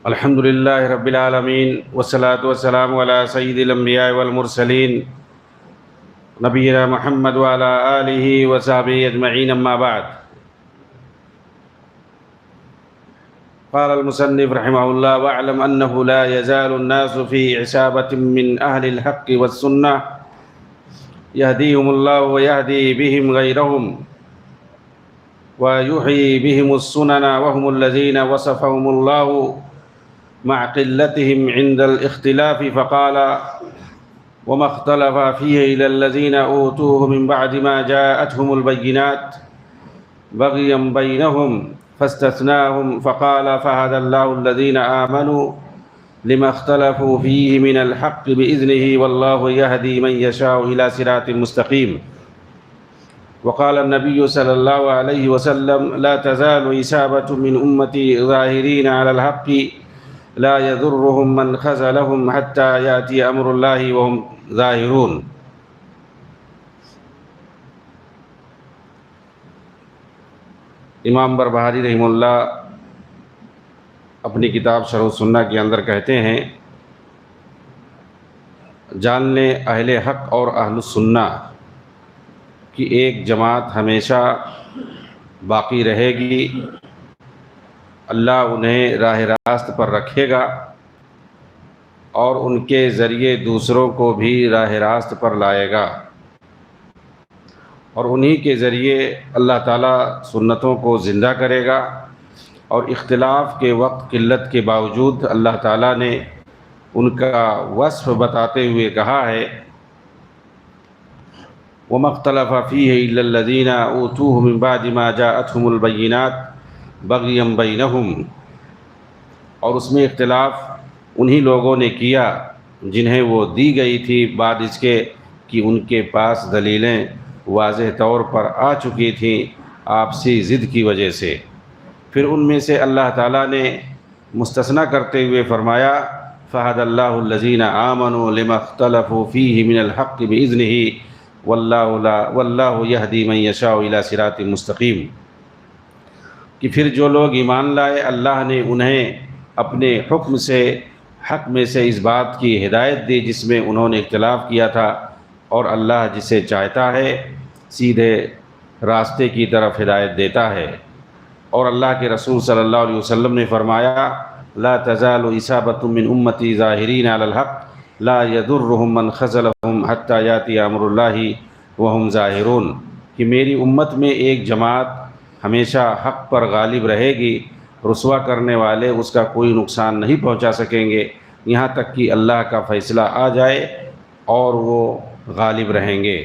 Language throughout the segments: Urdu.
الحمد لله رب العالمين والصلاة والسلام على سيد الأنبياء والمرسلين نبينا محمد وعلى آله وصحبه أجمعين، أما بعد. قال المصنف رحمه الله: واعلم أنه لا يزال الناس في عصابة من أهل الحق والسنة يهديهم الله ويهدي بهم غيرهم ويحيي بهم السنن، وهم الذين وصفهم الله مع قلتهم عند الاختلاف، فقال: وما اختلف فيه إلا الذين أوتوه من بعد ما جاءتهم البينات بغيا بينهم فاستثناهم، فقال: فهدى الله الذين آمنوا لما اختلفوا فيه من الحق بإذنه والله يهدي من يشاء إلى صراط مستقيم. وقال النبي صلى الله عليه وسلم: لا تزال عصابة من أمتي ظاهرين على الحق لا يضرهم من خذلهم حتى يأتي أمر الله وهم ظاهرون. امام بربہاری رحمہ اللہ اپنی کتاب شرح السنہ کے اندر کہتے ہیں: جان لیں اہل حق اور اہل السنہ کی ایک جماعت ہمیشہ باقی رہے گی، اللہ انہیں راہ راست پر رکھے گا اور ان کے ذریعے دوسروں کو بھی راہ راست پر لائے گا، اور انہی کے ذریعے اللہ تعالیٰ سنتوں کو زندہ کرے گا، اور اختلاف کے وقت قلت کے باوجود اللہ تعالیٰ نے ان کا وصف بتاتے ہوئے کہا ہے: وَمَا اخْتَلَفَ فِيهِ إِلَّا الَّذِينَ أُوتُوهُ مِن بَعْدِ مَا جَاءَتْهُمُ الْبَيِّنَاتُ بَغْيًا بَيْنَهُمْ، اور اس میں اختلاف انہی لوگوں نے کیا جنہیں وہ دی گئی تھی بعد اس کے کہ ان کے پاس دلیلیں واضح طور پر آ چکی تھیں آپسی ضد کی وجہ سے۔ پھر ان میں سے اللہ تعالیٰ نے مستثنیٰ کرتے ہوئے فرمایا: فَهَدَى اللَّهُ الَّذِينَ آمَنُوا لِمَا اخْتَلَفُوا فِيهِ مِنَ الْحَقِّ بِإِذْنِهِ وَاللَّهُ يَهْدِي مَن يَشَاءُ إِلَى صِرَاطٍ مُسْتَقِيمٍ، کہ پھر جو لوگ ایمان لائے اللہ نے انہیں اپنے حکم سے حق میں سے اس بات کی ہدایت دی جس میں انہوں نے اختلاف کیا تھا، اور اللہ جسے چاہتا ہے سیدھے راستے کی طرف ہدایت دیتا ہے۔ اور اللہ کے رسول صلی اللہ علیہ وسلم نے فرمایا: لا تزال عصابة من امتی ظاہرین علی الحق لا يضرهم من خذلهم حتى یاتی امر اللہ وهم ظاہرون، کہ میری امت میں ایک جماعت ہمیشہ حق پر غالب رہے گی، رسوا کرنے والے اس کا کوئی نقصان نہیں پہنچا سکیں گے یہاں تک کہ اللہ کا فیصلہ آ جائے اور وہ غالب رہیں گے۔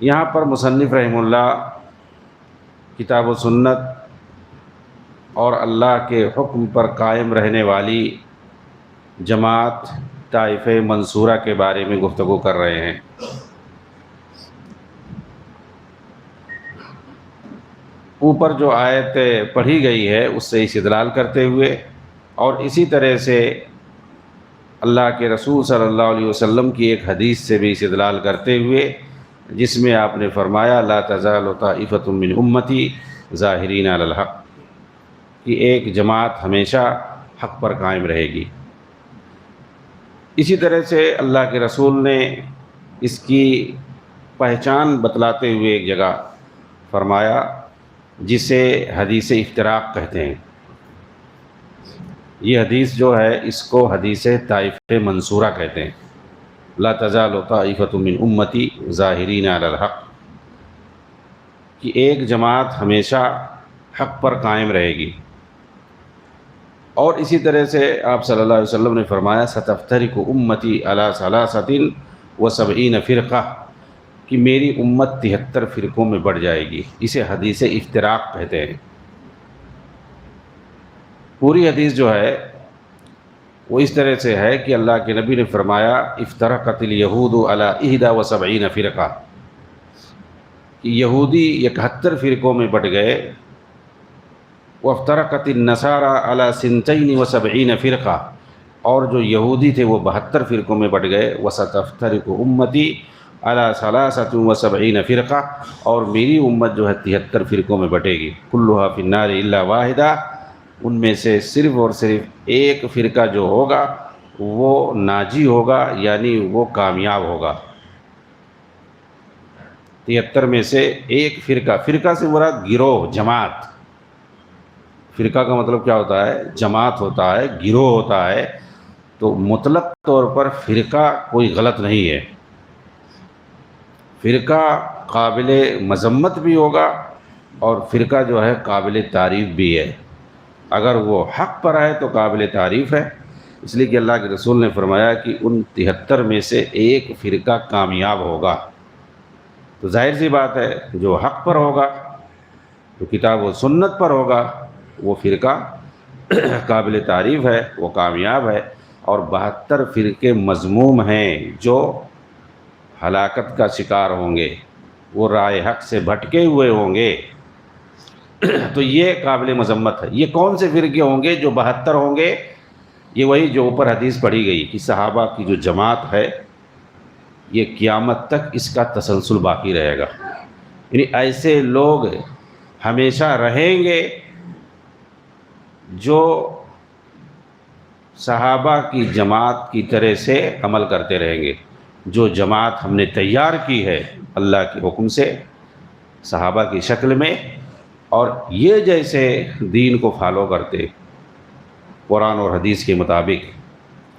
یہاں پر مصنف رحمہ اللہ کتاب و سنت اور اللہ کے حکم پر قائم رہنے والی جماعت طائفہ منصورہ کے بارے میں گفتگو کر رہے ہیں۔ اوپر جو آیت پڑھی گئی ہے اس سے استدلال کرتے ہوئے اور اسی طرح سے اللہ کے رسول صلی اللہ علیہ وسلم کی ایک حدیث سے بھی استدلال کرتے ہوئے، جس میں آپ نے فرمایا: لا تزال طائفة من امتی ظاہرین علی الحق، کہ ایک جماعت ہمیشہ حق پر قائم رہے گی۔ اسی طرح سے اللہ کے رسول نے اس کی پہچان بتلاتے ہوئے ایک جگہ فرمایا جسے حدیث افتراق کہتے ہیں۔ یہ حدیث جو ہے اس کو حدیث طائفہ منصورہ کہتے ہیں۔ لا تزال طائفة من امتی ظاہرین علی الحق، کہ ایک جماعت ہمیشہ حق پر قائم رہے گی۔ اور اسی طرح سے آپ صلی اللہ علیہ وسلم نے فرمایا: ستفترق امتی علی 73 فرقہ، کہ میری امت 73 فرقوں میں بڑھ جائے گی۔ اسے حدیث افتراق کہتے ہیں۔ پوری حدیث جو ہے وہ اس طرح سے ہے کہ اللہ کے نبی نے فرمایا: افترقت الیہود علی 71 فرقہ، کہ یہودی 71 فرقوں میں بٹ گئے۔ وافترقت النصارى علی 72 فرقہ، اور جو یہودی تھے وہ 72 فرقوں میں بٹ گئے۔ وستفترق امتی علی ثلاثۃ و سبعین فرقہ، اور میری امت جو ہے 73 فرقوں میں بٹے گی، کلھا فی النار الا واحدہ، ان میں سے صرف اور صرف ایک فرقہ جو ہوگا وہ ناجی ہوگا، یعنی وہ کامیاب ہوگا۔ 73 میں سے ایک فرقہ، فرقہ سے مراد گروہ، جماعت۔ فرقہ کا مطلب کیا ہوتا ہے؟ جماعت ہوتا ہے، گروہ ہوتا ہے۔ تو مطلق طور پر فرقہ کوئی غلط نہیں ہے، فرقہ قابل مذمت بھی ہوگا اور فرقہ جو ہے قابل تعریف بھی ہے۔ اگر وہ حق پر ہے تو قابل تعریف ہے، اس لیے کہ اللہ کے رسول نے فرمایا کہ ان 73 میں سے ایک فرقہ کامیاب ہوگا۔ تو ظاہر سی بات ہے جو حق پر ہوگا، جو کتاب و سنت پر ہوگا، وہ فرقہ قابل تعریف ہے، وہ کامیاب ہے۔ اور 72 فرقے مذموم ہیں جو ہلاکت کا شکار ہوں گے، وہ راہ حق سے بھٹکے ہوئے ہوں گے۔ تو یہ قابل مذمت ہے۔ یہ کون سے فرقے ہوں گے جو 72 ہوں گے؟ یہ وہی جو اوپر حدیث پڑھی گئی کہ صحابہ کی جو جماعت ہے یہ قیامت تک اس کا تسلسل باقی رہے گا، یعنی ایسے لوگ ہمیشہ رہیں گے جو صحابہ کی جماعت کی طرح سے عمل کرتے رہیں گے۔ جو جماعت ہم نے تیار کی ہے اللہ کے حکم سے صحابہ کی شکل میں، اور یہ جیسے دین کو فالو کرتے قرآن اور حدیث کے مطابق،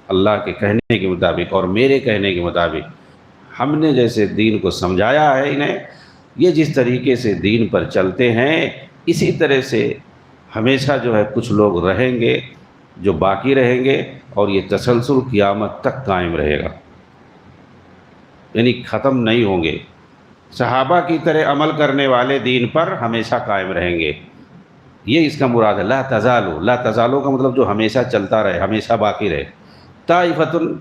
اللہ کے کہنے کے مطابق اور میرے کہنے کے مطابق، ہم نے جیسے دین کو سمجھایا ہے انہیں، یہ جس طریقے سے دین پر چلتے ہیں اسی طرح سے ہمیشہ جو ہے کچھ لوگ رہیں گے جو باقی رہیں گے، اور یہ تسلسل قیامت تک قائم رہے گا، یعنی ختم نہیں ہوں گے۔ صحابہ کی طرح عمل کرنے والے دین پر ہمیشہ قائم رہیں گے، یہ اس کا مراد ہے۔ لا تزالو، لا تزالو کا مطلب جو ہمیشہ چلتا رہے، ہمیشہ باقی رہے۔ طائفتن،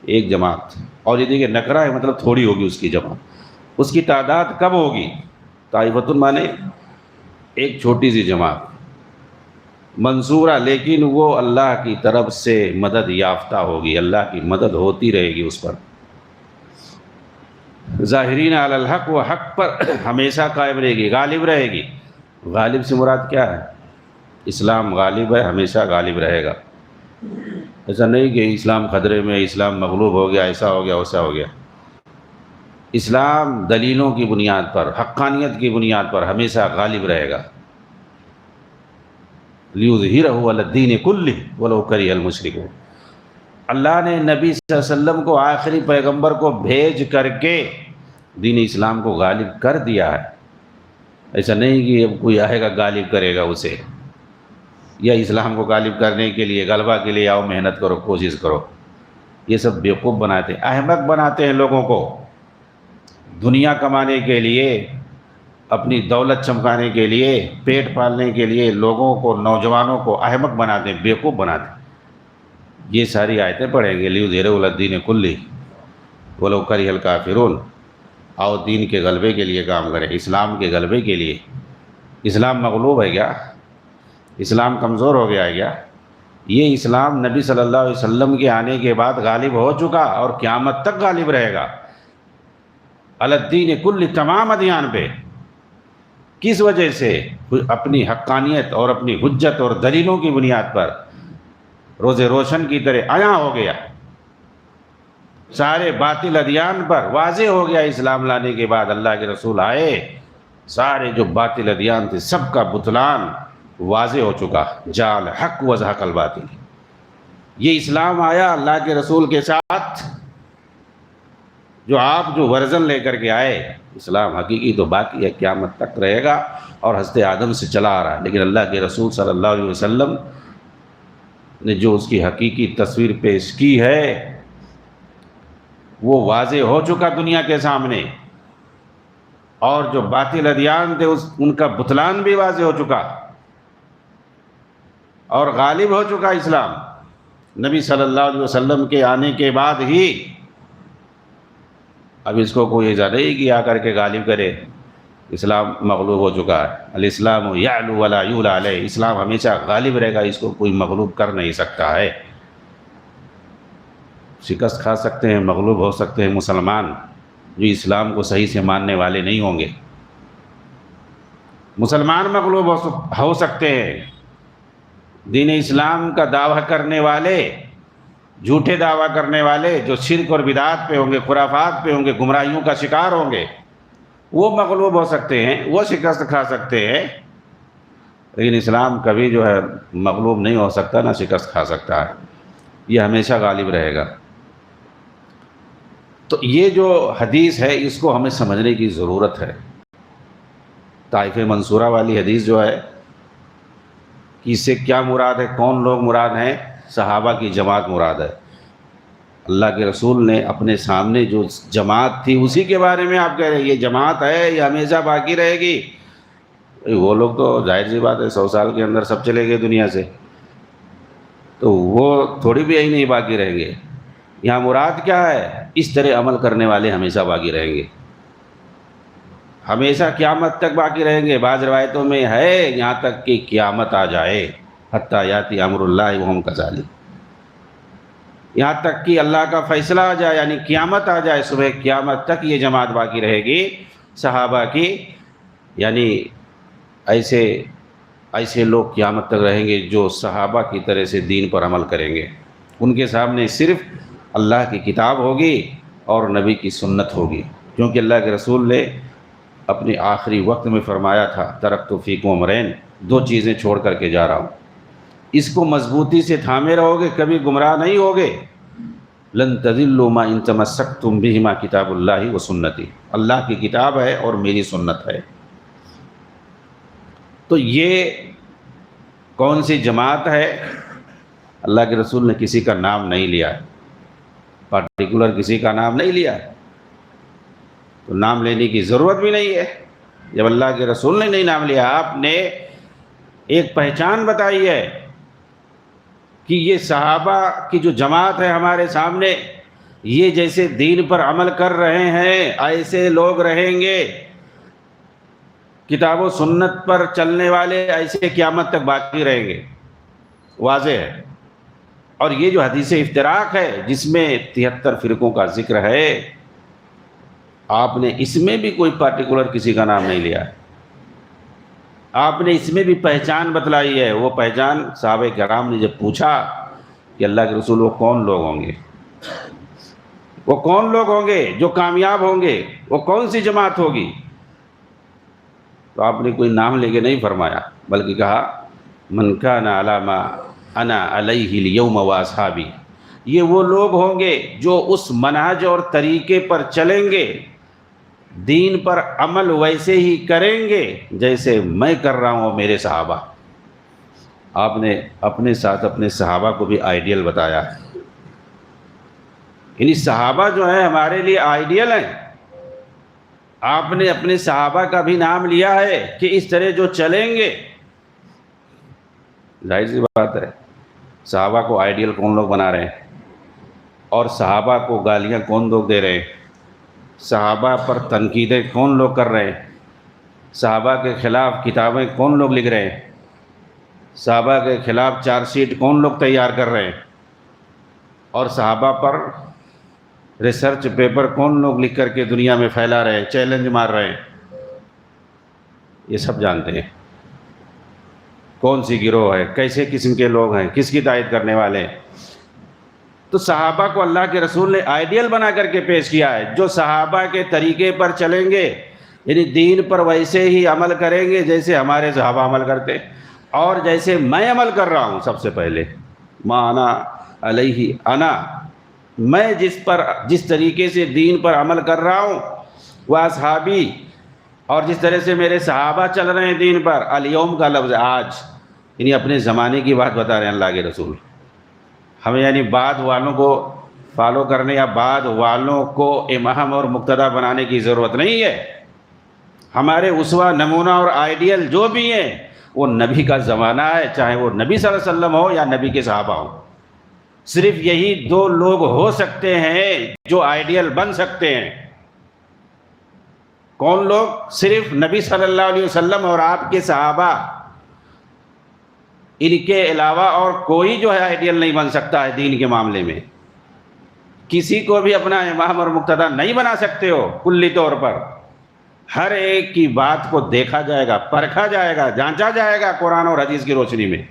ایک جماعت، اور یہ دیکھیے نکرہ ہے مطلب تھوڑی ہوگی اس کی جماعت، اس کی تعداد کب ہوگی؟ طائفتن مانے ایک چھوٹی سی جماعت، منصورہ، لیکن وہ اللہ کی طرف سے مدد یافتہ ہوگی، اللہ کی مدد ہوتی رہے گی اس پر۔ ظاہرین علی الحق، وہ حق پر ہمیشہ قائم رہے گی، غالب رہے گی۔ غالب سے مراد کیا ہے؟ اسلام غالب ہے، ہمیشہ غالب رہے گا۔ ایسا نہیں کہ اسلام خطرے میں، اسلام مغلوب ہو گیا، ایسا ہو گیا ویسا ہو گیا۔ اسلام دلیلوں کی بنیاد پر، حقانیت کی بنیاد پر ہمیشہ غالب رہے گا۔ لِيُظْهِرَهُ عَلَى الدِّينِ كُلِّهِ وَلَوْ كَرِهَ الْمُشْرِكُونَ۔ اللہ نے نبی صلی اللہ علیہ وسلم کو، آخری پیغمبر کو بھیج کر کے دین اسلام کو غالب کر دیا ہے۔ ایسا نہیں کہ اب کوئی آئے گا غالب کرے گا اسے، یا اسلام کو غالب کرنے کے لیے، غلبہ کے لیے آؤ محنت کرو، کوشش کرو۔ یہ سب بیوقوف بناتے ہیں، احمق بناتے ہیں لوگوں کو، دنیا کمانے کے لیے، اپنی دولت چمکانے کے لیے، پیٹ پالنے کے لیے لوگوں کو، نوجوانوں کو احمق بناتے ہیں، بیوقوف بناتے ہیں۔ یہ ساری آیتیں پڑھیں گے، لِيُظْهِرَهُ عَلَى الدِّينِ كُلِّهِ وَلَوْ كَرِهَ الْكَافِرُونَ۔ آؤ دین کے غلبے کے لیے کام کریں، اسلام کے غلبے کے لیے۔ اسلام مغلوب ہے کیا؟ اسلام کمزور ہو گیا ہے کیا؟ یہ اسلام نبی صلی اللہ علیہ وسلم کے آنے کے بعد غالب ہو چکا اور قیامت تک غالب رہے گا، علی الدین کل، تمام ادیان پہ۔ کس وجہ سے؟ اپنی حقانیت اور اپنی حجت اور دلیلوں کی بنیاد پر روز روشن کی طرح عیاں ہو گیا، سارے باطل ادیان پر واضح ہو گیا۔ اسلام لانے کے بعد اللہ کے رسول آئے، سارے جو باطل ادیان تھے سب کا بطلان واضح ہو چکا، جال حق وزحق الباطل۔ یہ اسلام آیا اللہ کے رسول کے ساتھ، جو آپ جو ورژن لے کر کے آئے، اسلام حقیقی تو باقی ہے، قیامت تک رہے گا اور حضرت آدم سے چلا آ رہا ہے، لیکن اللہ کے رسول صلی اللہ علیہ وسلم نے جو اس کی حقیقی تصویر پیش کی ہے وہ واضح ہو چکا دنیا کے سامنے، اور جو باطل ادیان تھے ان کا بطلان بھی واضح ہو چکا اور غالب ہو چکا اسلام۔ نبی صلی اللہ علیہ وسلم کے آنے کے بعد ہی، اب اس کو کوئی ایسا نہیں کہ آ کر کے غالب کرے، اسلام مغلوب ہو چکا ہے۔ الاسلام یعلو ولا یعلی علیہ، اسلام ہمیشہ غالب رہے گا، اس کو کوئی مغلوب کر نہیں سکتا ہے۔ شکست کھا سکتے ہیں، مغلوب ہو سکتے ہیں مسلمان، جو اسلام کو صحیح سے ماننے والے نہیں ہوں گے۔ مسلمان مغلوب ہو سکتے ہیں، دین اسلام کا دعویٰ کرنے والے، جھوٹے دعویٰ کرنے والے جو شرک اور بدعات پہ ہوں گے، خرافات پہ ہوں گے، گمراہیوں کا شکار ہوں گے، وہ مغلوب ہو سکتے ہیں، وہ شکست کھا سکتے ہیں، لیکن اسلام کبھی جو ہے مغلوب نہیں ہو سکتا، نہ شکست کھا سکتا ہے، یہ ہمیشہ غالب رہے گا۔ تو یہ جو حدیث ہے اس کو ہمیں سمجھنے کی ضرورت ہے۔ طائف منصورہ والی حدیث جو ہے کہ اس سے کیا مراد ہے، کون لوگ مراد ہیں؟ صحابہ کی جماعت مراد ہے۔ اللہ کے رسول نے اپنے سامنے جو جماعت تھی اسی کے بارے میں آپ کہہ رہے ہیں یہ جماعت ہے، یہ ہمیشہ باقی رہے گی۔ وہ لوگ تو ظاہر سی بات ہے 100 سال کے اندر سب چلے گئے دنیا سے، تو وہ تھوڑی بھی یہی نہیں باقی رہیں گے۔ یہاں مراد کیا ہے؟ اس طرح عمل کرنے والے ہمیشہ باقی رہیں گے، ہمیشہ قیامت تک باقی رہیں گے۔ بعض روایتوں میں ہے یہاں تک کہ قیامت آ جائے، حتی یاتی امر اللہ وہم کذالک، یہاں تک کہ اللہ کا فیصلہ آ جائے، یعنی قیامت آ جائے، صبح قیامت تک یہ جماعت باقی رہے گی صحابہ کی۔ یعنی ایسے لوگ قیامت تک رہیں گے جو صحابہ کی طرح سے دین پر عمل کریں گے، ان کے سامنے صرف اللہ کی کتاب ہوگی اور نبی کی سنت ہوگی، کیونکہ اللہ کے رسول نے اپنے آخری وقت میں فرمایا تھا ترکت فیکم امرین، 2 چیزیں چھوڑ کر کے جا رہا ہوں، اس کو مضبوطی سے تھامے رہو گے کبھی گمراہ نہیں ہوگے۔ لن تضلوا ما ان تمسکتم بہما کتاب اللہ و سنتی، اللہ کی کتاب ہے اور میری سنت ہے۔ تو یہ کون سی جماعت ہے؟ اللہ کے رسول نے کسی کا نام نہیں لیا ہے، پارٹیکولر کسی کا نام نہیں لیا ہے، تو نام لینے کی ضرورت بھی نہیں ہے۔ جب اللہ کے رسول نے نہیں نام لیا، آپ نے ایک پہچان بتائی ہے کہ یہ صحابہ کی جو جماعت ہے ہمارے سامنے، یہ جیسے دین پر عمل کر رہے ہیں ایسے لوگ رہیں گے، کتاب و سنت پر چلنے والے ایسے قیامت تک باقی رہیں گے، واضح ہے۔ اور یہ جو حدیث افتراق ہے جس میں 73 فرقوں کا ذکر ہے، آپ نے اس میں بھی کوئی پارٹیکولر کسی کا نام نہیں لیا ہے، آپ نے اس میں بھی پہچان بتلائی ہے۔ وہ پہچان صحابہ کرام نے جب پوچھا کہ اللہ کے رسول وہ کون لوگ ہوں گے، وہ کون لوگ ہوں گے جو کامیاب ہوں گے، وہ کون سی جماعت ہوگی، تو آپ نے کوئی نام لے کے نہیں فرمایا، بلکہ کہا من کان علی ما انا علیہ اليوم واصحابی، یہ وہ لوگ ہوں گے جو اس منہج اور طریقے پر چلیں گے، دین پر عمل ویسے ہی کریں گے جیسے میں کر رہا ہوں میرے صحابہ۔ آپ نے اپنے ساتھ اپنے صحابہ کو بھی آئیڈیل بتایا ہے، یعنی صحابہ جو ہیں ہمارے لیے آئیڈیل ہیں۔ آپ نے اپنے صحابہ کا بھی نام لیا ہے کہ اس طرح جو چلیں گے، ظاہر سی بات ہے صحابہ کو آئیڈیل کون لوگ بنا رہے ہیں، اور صحابہ کو گالیاں کون لوگ دے رہے ہیں، صحابہ پر تنقیدیں کون لوگ کر رہے ہیں، صحابہ کے خلاف کتابیں کون لوگ لکھ رہے ہیں، صحابہ کے خلاف چارج شیٹ کون لوگ تیار کر رہے ہیں، اور صحابہ پر ریسرچ پیپر کون لوگ لکھ کر کے دنیا میں پھیلا رہے ہیں، چیلنج مار رہے ہیں، یہ سب جانتے ہیں کون سی گروہ ہے، کیسے قسم کے لوگ ہیں، کس کی تائید کرنے والے ہیں۔ تو صحابہ کو اللہ کے رسول نے آئیڈیل بنا کر کے پیش کیا ہے، جو صحابہ کے طریقے پر چلیں گے، یعنی دین پر ویسے ہی عمل کریں گے جیسے ہمارے صحابہ عمل کرتے، اور جیسے میں عمل کر رہا ہوں۔ سب سے پہلے ما انا علیہ، انا میں جس طریقے سے دین پر عمل کر رہا ہوں، وہ اصحابی، اور جس طرح سے میرے صحابہ چل رہے ہیں دین پر۔ الیوم کا لفظ آج، یعنی اپنے زمانے کی بات بتا رہے ہیں اللہ کے رسول۔ ہمیں یعنی بعد والوں کو فالو کرنے یا بعد والوں کو امام اور مقتدی بنانے کی ضرورت نہیں ہے۔ ہمارے اسوہ، نمونہ اور آئیڈیل جو بھی ہیں وہ نبی کا زمانہ ہے، چاہے وہ نبی صلی اللہ علیہ وسلم ہو یا نبی کے صحابہ ہوں۔ صرف یہی 2 لوگ ہو سکتے ہیں جو آئیڈیل بن سکتے ہیں۔ کون لوگ؟ صرف نبی صلی اللہ علیہ وسلم اور آپ کے صحابہ، ان کے علاوہ اور کوئی جو ہے آئیڈیل نہیں بن سکتا ہے دین کے معاملے میں۔ کسی کو بھی اپنا امام اور مقتدی نہیں بنا سکتے ہو کلی طور پر. ہر ایک کی بات کو دیکھا جائے گا، پرکھا جائے گا، جانچا جائے گا قرآن اور حدیث کی روشنی میں.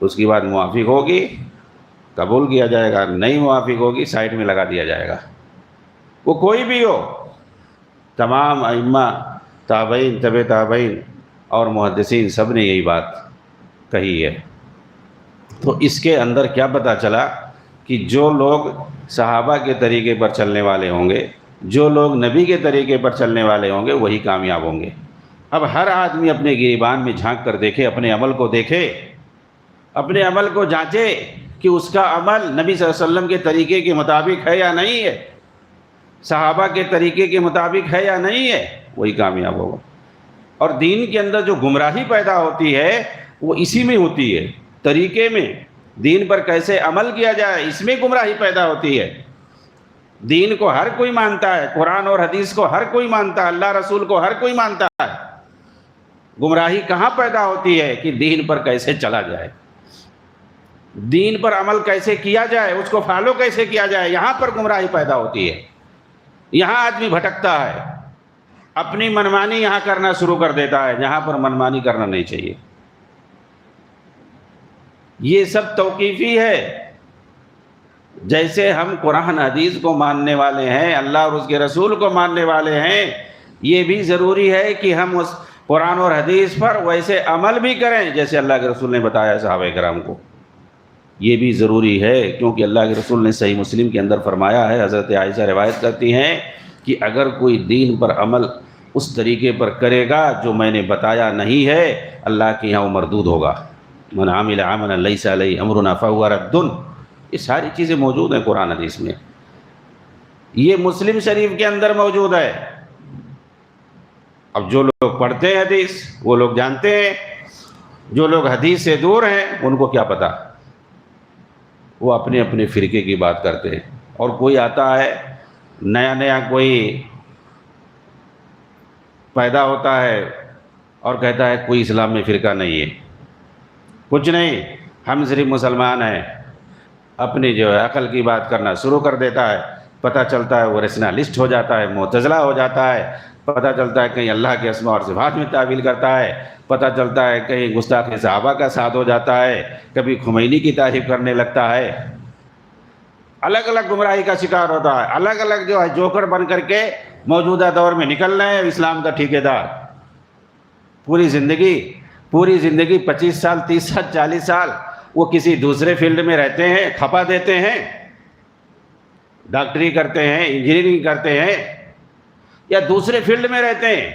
اس کی بات موافق ہوگی قبول کیا جائے گا، نہیں موافق ہوگی سائڈ میں لگا دیا جائے گا. وہ کوئی بھی ہو، تمام ائمہ، تابعین، تبع تابعین اور محدثین سب نے یہی بات کہی ہے. تو اس کے اندر کیا پتہ چلا کہ جو لوگ صحابہ کے طریقے پر چلنے والے ہوں گے، جو لوگ نبی کے طریقے پر چلنے والے ہوں گے، وہی کامیاب ہوں گے. اب ہر آدمی اپنے گریبان میں جھانک کر دیکھے، اپنے عمل کو دیکھے، اپنے عمل کو جانچے کہ اس کا عمل نبی صلی اللہ علیہ وسلم کے طریقے کے مطابق ہے یا نہیں ہے، صحابہ کے طریقے کے مطابق ہے یا نہیں ہے، وہی کامیاب ہوگا. اور دین کے اندر جو گمراہی پیدا ہوتی ہے وہ اسی میں ہوتی ہے، طریقے میں، دین پر کیسے عمل کیا جائے، اس میں گمراہی پیدا ہوتی ہے. دین کو ہر کوئی مانتا ہے، قرآن اور حدیث کو ہر کوئی مانتا ہے، اللہ رسول کو ہر کوئی مانتا ہے. گمراہی کہاں پیدا ہوتی ہے کہ دین پر کیسے چلا جائے، دین پر عمل کیسے کیا جائے، اس کو فالو کیسے کیا جائے، یہاں پر گمراہی پیدا ہوتی ہے. یہاں آدمی بھٹکتا ہے، اپنی منمانی یہاں کرنا شروع کر دیتا ہے جہاں پر منمانی کرنا نہیں چاہیے. یہ سب توقیفی ہے. جیسے ہم قرآن حدیث کو ماننے والے ہیں، اللہ اور اس کے رسول کو ماننے والے ہیں، یہ بھی ضروری ہے کہ ہم اس قرآن اور حدیث پر ویسے عمل بھی کریں جیسے اللہ کے رسول نے بتایا صحابہ کرام کو. یہ بھی ضروری ہے کیونکہ اللہ کے رسول نے صحیح مسلم کے اندر فرمایا ہے، حضرت عائشہ روایت کرتی ہیں کہ اگر کوئی دین پر عمل اس طریقے پر کرے گا جو میں نے بتایا نہیں ہے، اللہ کے یہاں وہ مردود ہوگا. من عمل عملا لیس علیہ امرنا فہو رد. یہ ساری چیزیں موجود ہیں قرآن حدیث میں، یہ مسلم شریف کے اندر موجود ہے. اب جو لوگ پڑھتے ہیں حدیث وہ لوگ جانتے ہیں، جو لوگ حدیث سے دور ہیں ان کو کیا پتہ، وہ اپنے اپنے فرقے کی بات کرتے ہیں. اور کوئی آتا ہے نیا نیا، کوئی پیدا ہوتا ہے اور کہتا ہے کوئی اسلام میں فرقہ نہیں ہے، کچھ نہیں، ہم صرف مسلمان ہیں. اپنی جو ہے عقل کی بات کرنا شروع کر دیتا ہے. پتہ چلتا ہے وہ ریشنلسٹ ہو جاتا ہے، معتزلہ ہو جاتا ہے. پتہ چلتا ہے کہیں اللہ کے اسماء اور صفات میں تعویل کرتا ہے. پتہ چلتا ہے کہیں گستاخ صحابہ کا ساتھ ہو جاتا ہے، کبھی خمینی کی تعریف کرنے لگتا ہے. الگ الگ گمراہی کا شکار ہوتا ہے، الگ الگ جو ہے جوکر بن کر کے موجودہ دور میں نکل رہے ہیں اسلام کا ٹھیکیدار. پوری زندگی 25 سال، 30 سال، 40 سال وہ کسی دوسرے فیلڈ میں رہتے ہیں، کھپا دیتے ہیں، ڈاکٹری کرتے ہیں، انجینئرنگ کرتے ہیں یا دوسرے فیلڈ میں رہتے ہیں.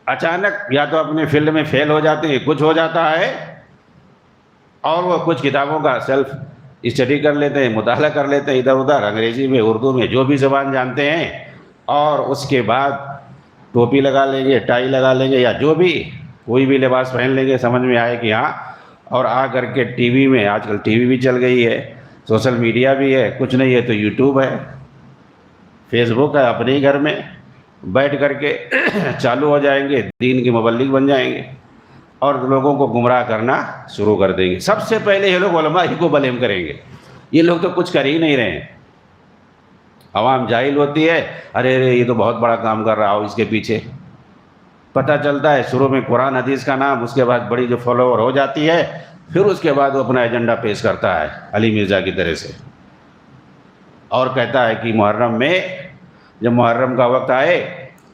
اچانک یا تو اپنے فیلڈ میں فیل ہو جاتے ہیں، کچھ ہو جاتا ہے، اور وہ کچھ کتابوں کا سیلف اسٹڈی کر لیتے ہیں، مطالعہ کر لیتے ہیں ادھر ادھر، انگریزی میں، اردو میں، جو بھی زبان جانتے ہیں، اور اس کے بعد ٹوپی لگا لیں گے، ٹائی لگا لیں گے، یا جو بھی کوئی بھی لباس پہن لیں گے سمجھ میں آئے کہ ہاں. اور آ کر کے ٹی وی میں، آج کل ٹی وی بھی چل گئی ہے، سوشل میڈیا بھی ہے، کچھ نہیں ہے تو یوٹیوب ہے، فیس بک ہے، اپنے ہی گھر میں بیٹھ کر کے چالو ہو جائیں گے، دین کے مبلغ بن جائیں گے اور لوگوں کو گمراہ کرنا شروع کر دیں گے. سب سے پہلے یہ لوگ علماء ہی کو بلیم کریں گے. یہ لوگ تو کچھ کر ہی نہیں رہے ہیں. عوام جاہل ہوتی ہے، ارے یہ تو بہت بڑا کام کر رہا ہو اس کے پیچھے. پتہ چلتا ہے شروع میں قرآن حدیث کا نام، اس کے بعد بڑی جو فالوور ہو جاتی ہے، پھر اس کے بعد وہ اپنا ایجنڈا پیش کرتا ہے علی مرزا کی طرح سے، اور کہتا ہے کہ محرم میں جب محرم کا وقت آئے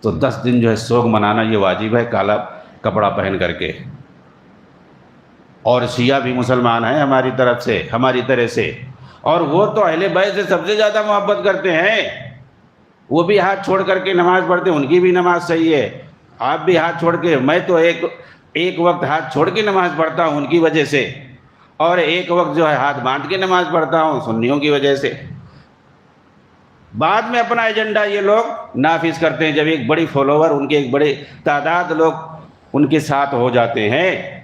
تو 10 دن جو ہے سوگ منانا یہ واجب ہے، کالا کپڑا پہن کر کے. اور شیعہ بھی مسلمان ہیں ہماری طرف سے، ہماری طرح سے، اور وہ تو اہل بیت سے سب سے زیادہ محبت کرتے ہیں. وہ بھی ہاتھ چھوڑ کر کے نماز پڑھتے ہیں، ان کی بھی نماز صحیح ہے. آپ بھی ہاتھ چھوڑ کے، میں تو ایک وقت ہاتھ چھوڑ کے نماز پڑھتا ہوں ان کی وجہ سے، اور ایک وقت جو ہے ہاتھ باندھ کے نماز پڑھتا ہوں سنیوں کی وجہ سے. بعد میں اپنا ایجنڈا یہ لوگ نافذ کرتے ہیں جب ایک بڑی فالوور، ان کے ایک بڑے تعداد لوگ ان کے ساتھ ہو جاتے ہیں.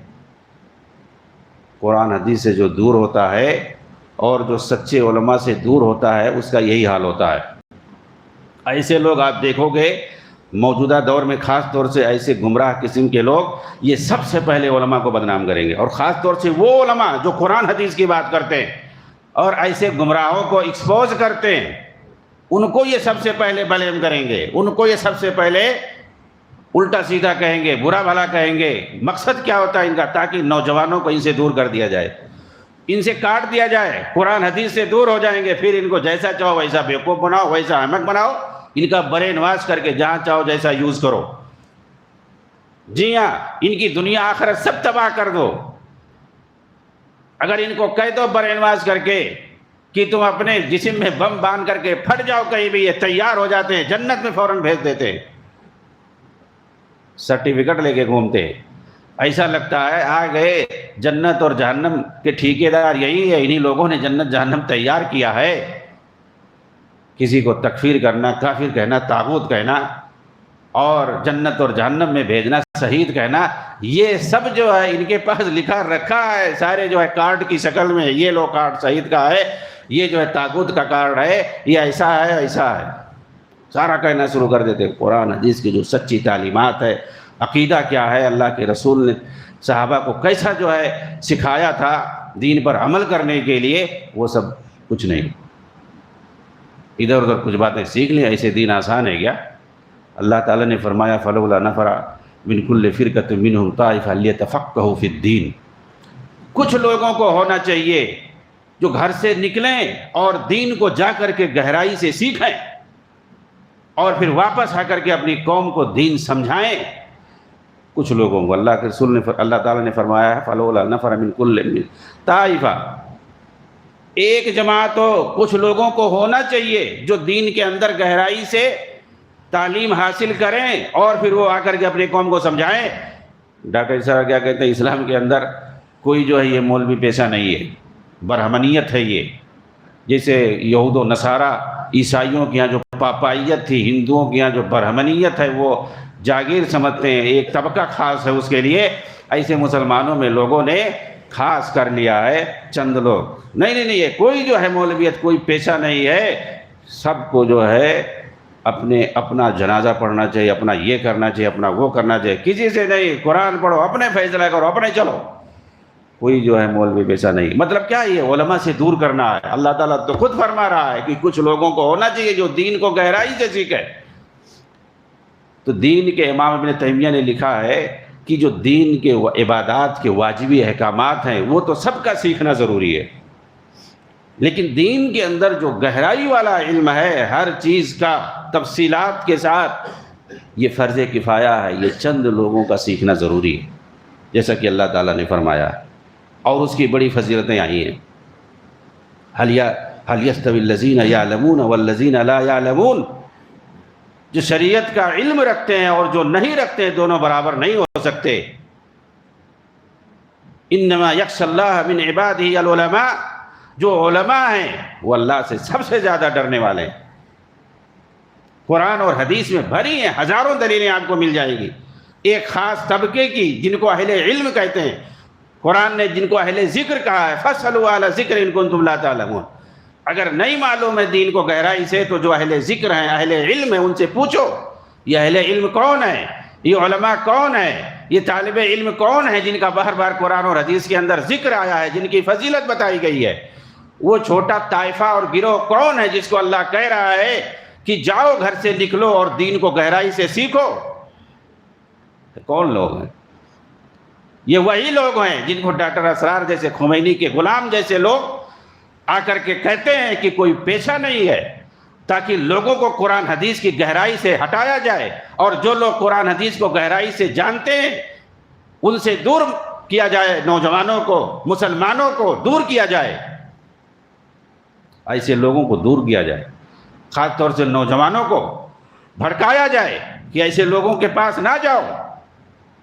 قرآن حدیث سے جو دور ہوتا ہے اور جو سچے علماء سے دور ہوتا ہے اس کا یہی حال ہوتا ہے. ایسے لوگ آپ دیکھو گے موجودہ دور میں، خاص طور سے ایسے گمراہ قسم کے لوگ یہ سب سے پہلے علماء کو بدنام کریں گے، اور خاص طور سے وہ علماء جو قرآن حدیث کی بات کرتے ہیں. اور ایسے گمراہوں کو ایکسپوز کرتے ہیں، ان کو یہ سب سے پہلے بلیم کریں گے، ان کو یہ سب سے پہلے الٹا سیدھا کہیں گے، برا بھلا کہیں گے۔ مقصد کیا ہوتا ہے ان کا؟ تاکہ نوجوانوں کو ان سے دور کر دیا جائے، ان سے کاٹ دیا جائے، قرآن حدیث سے دور ہو جائیں گے، پھر ان کو جیسا چاہو ویسا بیوقوف بناؤ، ویسا احمق بناؤ، ان کا برین واش کر کے جہاں چاہو جیسا یوز کرو۔ جی ہاں، ان کی دنیا آخرت سب تباہ کر دو۔ اگر ان کو کہہ دو برین واش کر کے کہ تم اپنے جسم میں بم باندھ کر کے پھٹ جاؤ کہیں بھی، یہ تیار ہو جاتے ہیں، جنت میں فوراً بھیج دیتے ہیں، سرٹیفکیٹ لے کے گھومتے ہیں۔ ایسا لگتا ہے آ گئے جنت اور جہنم کے ٹھیکیدار یہی ہے، انہی لوگوں نے جنت جہنم تیار کیا ہے۔ کسی کو تکفیر کرنا، کافر کہنا، طاغوت کہنا، اور جنت اور جہنم میں بھیجنا، شہید کہنا، یہ سب جو ہے ان کے پاس لکھا رکھا ہے، سارے جو ہے کارڈ کی شکل میں، یہ لو کارڈ شہید کا ہے، یہ جو ہے طاغوت کا کارڈ ہے، یہ ایسا ہے ایسا ہے، سارا کہنا شروع کر دیتے۔ قرآن حدیث کی جو سچی تعلیمات ہے، عقیدہ کیا ہے، اللہ کے رسول نے صحابہ کو کیسا جو ہے سکھایا تھا دین پر عمل کرنے کے لیے، وہ سب کچھ نہیں۔ ادھر ادھر کچھ باتیں سیکھ لیں، ایسے دین آسان ہے کیا؟ اللہ تعالیٰ نے فرمایا فلولا نفر من کل فرقۃ منہم طائفۃ لیتفقہوا فی الدین۔ کچھ لوگوں کو ہونا چاہیے جو گھر سے نکلیں اور دین کو جا کر کے گہرائی سے سیکھیں، اور پھر واپس آ کر کے اپنی قوم کو دین سمجھائیں۔ کچھ لوگوں کو اللہ کے رسول نے اللہ تعالیٰ نے فرمایا ہے فلولا نفر من کل طائفہ، ایک جماعت ہو، کچھ لوگوں کو ہونا چاہیے جو دین کے اندر گہرائی سے تعلیم حاصل کریں اور پھر وہ آ کر کے اپنی قوم کو سمجھائیں۔ ڈاکٹر صاحب کیا کہتے ہیں، اسلام کے اندر کوئی جو ہے یہ مولوی پیشہ نہیں ہے، برہمنیت ہے یہ۔ جیسے یہود و نصارہ عیسائیوں کے یہاں جو پاپائیت تھی، ہندوؤں کے یہاں جو برہمنیت ہے وہ جاگیر سمجھتے ہیں، ایک طبقہ خاص ہے اس کے لیے، ایسے مسلمانوں میں لوگوں نے خاص کر لیا ہے چند لوگ۔ نہیں، یہ کوئی جو ہے مولویت کوئی پیشہ نہیں ہے، سب کو جو ہے اپنا جنازہ پڑھنا چاہیے، اپنا یہ کرنا چاہیے، اپنا وہ کرنا چاہیے، کسی سے نہیں، قرآن پڑھو، اپنے فیصلہ کرو، اپنے چلو، کوئی جو ہے مولوی پیشہ نہیں۔ مطلب کیا یہ علماء سے دور کرنا ہے۔ اللہ تعالیٰ تو خود فرما رہا ہے کہ کچھ لوگوں کو ہونا چاہیے جو دین کو گہرائی سے سیکھے۔ تو دین کے امام ابن تیمیہ نے لکھا ہے کہ جو دین کے عبادات کے واجبی احکامات ہیں وہ تو سب کا سیکھنا ضروری ہے، لیکن دین کے اندر جو گہرائی والا علم ہے ہر چیز کا تفصیلات کے ساتھ، یہ فرض کفایہ ہے، یہ چند لوگوں کا سیکھنا ضروری ہے، جیسا کہ اللہ تعالیٰ نے فرمایا، اور اس کی بڑی فضیلتیں آئی ہیں۔ هل يستوي الذين يعلمون والذين لا يعلمون، جو شریعت کا علم رکھتے ہیں اور جو نہیں رکھتے ہیں دونوں برابر نہیں ہو سکتے۔ انما یخشی اللہ من عبادہ العلماء، جو علماء ہیں وہ اللہ سے سب سے زیادہ ڈرنے والے ہیں۔ قرآن اور حدیث میں بھری ہیں، ہزاروں دلیلیں آپ کو مل جائے گی ایک خاص طبقے کی جن کو اہل علم کہتے ہیں۔ قرآن نے جن کو اہل ذکر کہا ہے، فاسألوا اہل ذکر ان کنتم لا تعلمون۔ اگر نہیں معلوم ہے دین کو گہرائی سے تو جو اہل ذکر ہیں، اہل علم ہیں، ان سے پوچھو یہ اہل علم کون ہے، یہ علماء کون ہے، یہ طالب علم کون ہے جن کا بار بار قرآن اور حدیث کے اندر ذکر آیا ہے، جن کی فضیلت بتائی گئی ہے۔ وہ چھوٹا طائفہ اور گروہ کون ہے جس کو اللہ کہہ رہا ہے کہ جاؤ گھر سے نکلو اور دین کو گہرائی سے سیکھو؟ کون لوگ ہیں؟ یہ وہی لوگ ہیں جن کو ڈاکٹر اسرار جیسے، خمینی کے غلام جیسے لوگ آ کر کے کہتے ہیں کہ کوئی پیشہ نہیں ہے، تاکہ لوگوں کو قرآن حدیث کی گہرائی سے ہٹایا جائے، اور جو لوگ قرآن حدیث کو گہرائی سے جانتے ہیں ان سے دور کیا جائے، نوجوانوں کو، مسلمانوں کو دور کیا جائے، ایسے لوگوں کو دور کیا جائے، خاص طور سے نوجوانوں کو بھڑکایا جائے کہ ایسے لوگوں کے پاس نہ جاؤ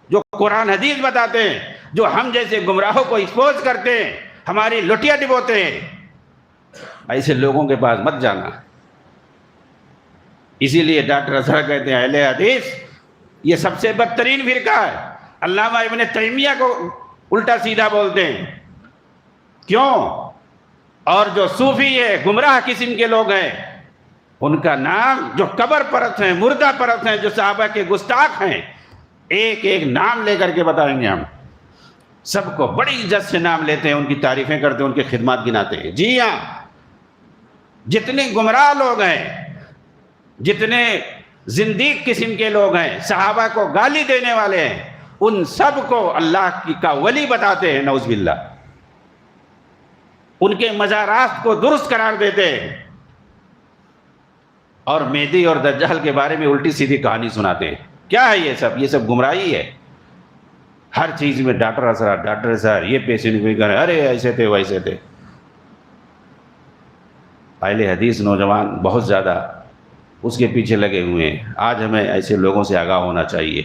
جو قرآن حدیث بتاتے ہیں، جو ہم جیسے گمراہوں کو ایکسپوز کرتے ہیں، ہماری لٹیا ڈبوتے ہیں، ایسے لوگوں کے پاس مت جانا۔ اسی لیے ڈاکٹر اسرار کہتے ہیں اہل حدیث یہ سب سے بدترین فرقہ ہے۔ علامہ ابن تیمیہ کو الٹا سیدھا بولتے ہیں، کیوں؟ اور جو صوفی ہے، گمراہ قسم کے لوگ ہیں، ان کا نام جو قبر پرست ہیں، مردہ پرست ہیں، جو صحابہ کے گستاخ ہیں، ایک ایک نام لے کر کے بتائیں گے ہم۔ سب کو بڑی عزت سے نام لیتے ہیں، ان کی تعریفیں کرتے ہیں، ان کی خدمات گناتے ہیں۔ جی ہاں، جتنے گمراہ لوگ ہیں، جتنے زندیق قسم کے لوگ ہیں، صحابہ کو گالی دینے والے ہیں، ان سب کو اللہ کا ولی بتاتے ہیں، نعوذ باللہ۔ ان کے مزارات کو درست قرار دیتے ہیں اور مہدی اور دجال کے بارے میں الٹی سیدھی کہانی سناتے ہیں۔ کیا ہے یہ سب گمراہی ہے۔ ہر چیز میں ڈاکٹر صاحب یہ پیشنٹ کوئی کرے، ارے ایسے تھے ویسے تھے۔ اہل حدیث نوجوان بہت زیادہ اس کے پیچھے لگے ہوئے ہیں۔ آج ہمیں ایسے لوگوں سے آگاہ ہونا چاہیے۔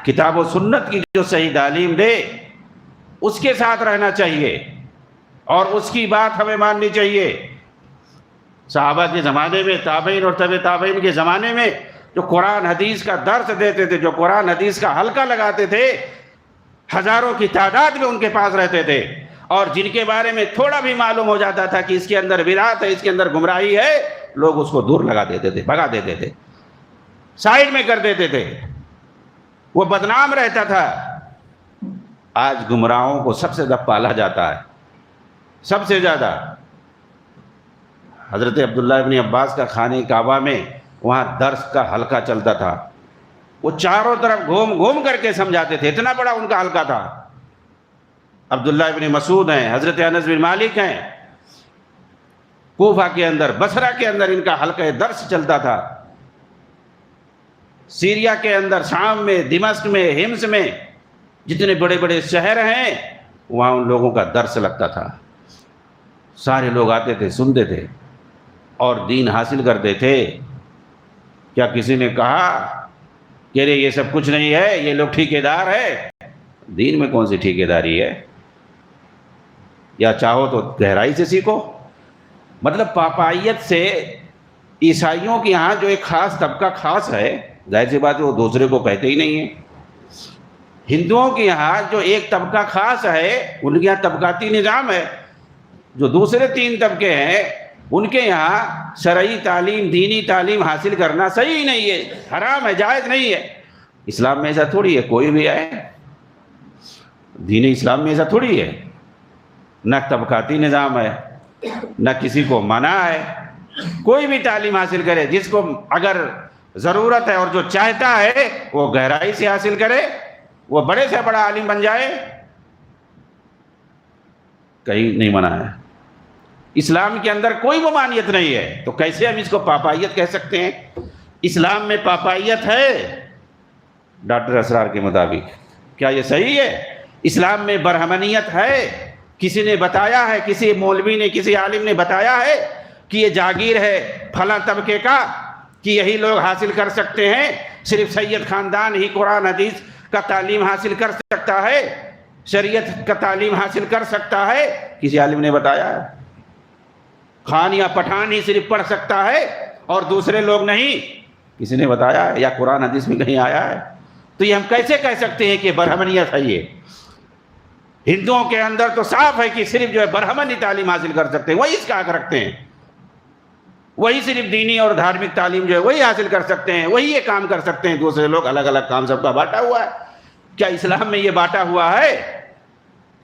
کتاب و سنت کی جو صحیح تعلیم دے اس کے ساتھ رہنا چاہیے اور اس کی بات ہمیں ماننی چاہیے۔ صحابہ کے زمانے میں، تابعین اور تبع تابعین کے زمانے میں جو قرآن حدیث کا درس دیتے تھے، جو قرآن حدیث کا حلقہ لگاتے تھے، ہزاروں کی تعداد میں ان کے پاس رہتے تھے، اور جن کے بارے میں تھوڑا بھی معلوم ہو جاتا تھا کہ اس کے اندر بدعت ہے، اس کے اندر گمراہی ہے، لوگ اس کو دور لگا دیتے تھے، بھگا دیتے تھے، سائڈ میں کر دیتے تھے، وہ بدنام رہتا تھا۔ آج گمراہوں کو سب سے زیادہ پالا جاتا ہے، سب سے زیادہ۔ حضرت عبداللہ ابن عباس کا خانہ کعبہ میں وہاں درس کا حلقہ چلتا تھا، وہ چاروں طرف گھوم گھوم کر کے سمجھاتے تھے، اتنا بڑا ان کا حلقہ تھا۔ عبداللہ ابن مسعود ہیں، حضرت انس بن مالک ہیں، کوفہ کے اندر، بصرہ کے اندر ان کا حلقہ درس چلتا تھا۔ سیریا کے اندر، شام میں، دمشق میں، حمص میں، جتنے بڑے بڑے شہر ہیں وہاں ان لوگوں کا درس لگتا تھا۔ سارے لوگ آتے تھے، سنتے تھے اور دین حاصل کرتے تھے۔ کیا کسی نے کہا کہ یہ سب کچھ نہیں ہے، یہ لوگ ٹھیکیدار ہے؟ دین میں کون سی ٹھیکیداری ہے؟ یا چاہو تو گہرائی سے سیکھو۔ مطلب پاپائیت سے عیسائیوں کے یہاں جو ایک خاص طبقہ خاص ہے، ظاہر سی بات ہے وہ دوسرے کو کہتے ہی نہیں ہیں۔ ہندوؤں کے یہاں جو ایک طبقہ خاص ہے، ان کے یہاں طبقاتی نظام ہے۔ جو دوسرے 3 طبقے ہیں ان کے یہاں شرعی تعلیم، دینی تعلیم حاصل کرنا صحیح نہیں ہے، حرام ہے، جائز نہیں ہے۔ اسلام میں ایسا تھوڑی ہے کوئی بھی آئے، دین اسلام میں ایسا تھوڑی ہے، نہ طبقاتی نظام ہے، نہ کسی کو منع ہے۔ کوئی بھی تعلیم حاصل کرے، جس کو اگر ضرورت ہے اور جو چاہتا ہے وہ گہرائی سے حاصل کرے، وہ بڑے سے بڑا عالم بن جائے، کہیں نہیں منع ہے۔ اسلام کے اندر کوئی ممانعت نہیں ہے، تو کیسے ہم اس کو پاپائیت کہہ سکتے ہیں؟ اسلام میں پاپائیت ہے ڈاکٹر اسرار کے مطابق، کیا یہ صحیح ہے؟ اسلام میں برہمنیت ہے، کسی نے بتایا ہے، کسی مولوی نے، کسی عالم نے بتایا ہے کہ یہ جاگیر ہے فلاں طبقے کا، کہ یہی لوگ حاصل کر سکتے ہیں، صرف سید خاندان ہی قرآن حدیث کا تعلیم حاصل کر سکتا ہے، شریعت کا تعلیم حاصل کر سکتا ہے؟ کسی عالم نے بتایا ہے؟ خان یا پٹھان ہی صرف پڑھ سکتا ہے اور دوسرے لوگ نہیں؟ کسی نے بتایا ہے یا قرآن حدیث میں کہیں آیا ہے؟ تو یہ ہم کیسے کہہ سکتے ہیں کہ برہمنیت ہے؟ یہ ہندوؤں کے اندر تو صاف ہے کہ صرف جو ہے برہمنی تعلیم حاصل کر سکتے ہیں، وہی اس کا حق رکھتے ہیں، وہی صرف دینی اور دھارمک تعلیم جو ہے وہی حاصل کر سکتے ہیں، وہی یہ کام کر سکتے ہیں، دوسرے لوگ الگ الگ کام سب کا بانٹا ہوا ہے۔ کیا اسلام میں یہ بانٹا ہوا ہے؟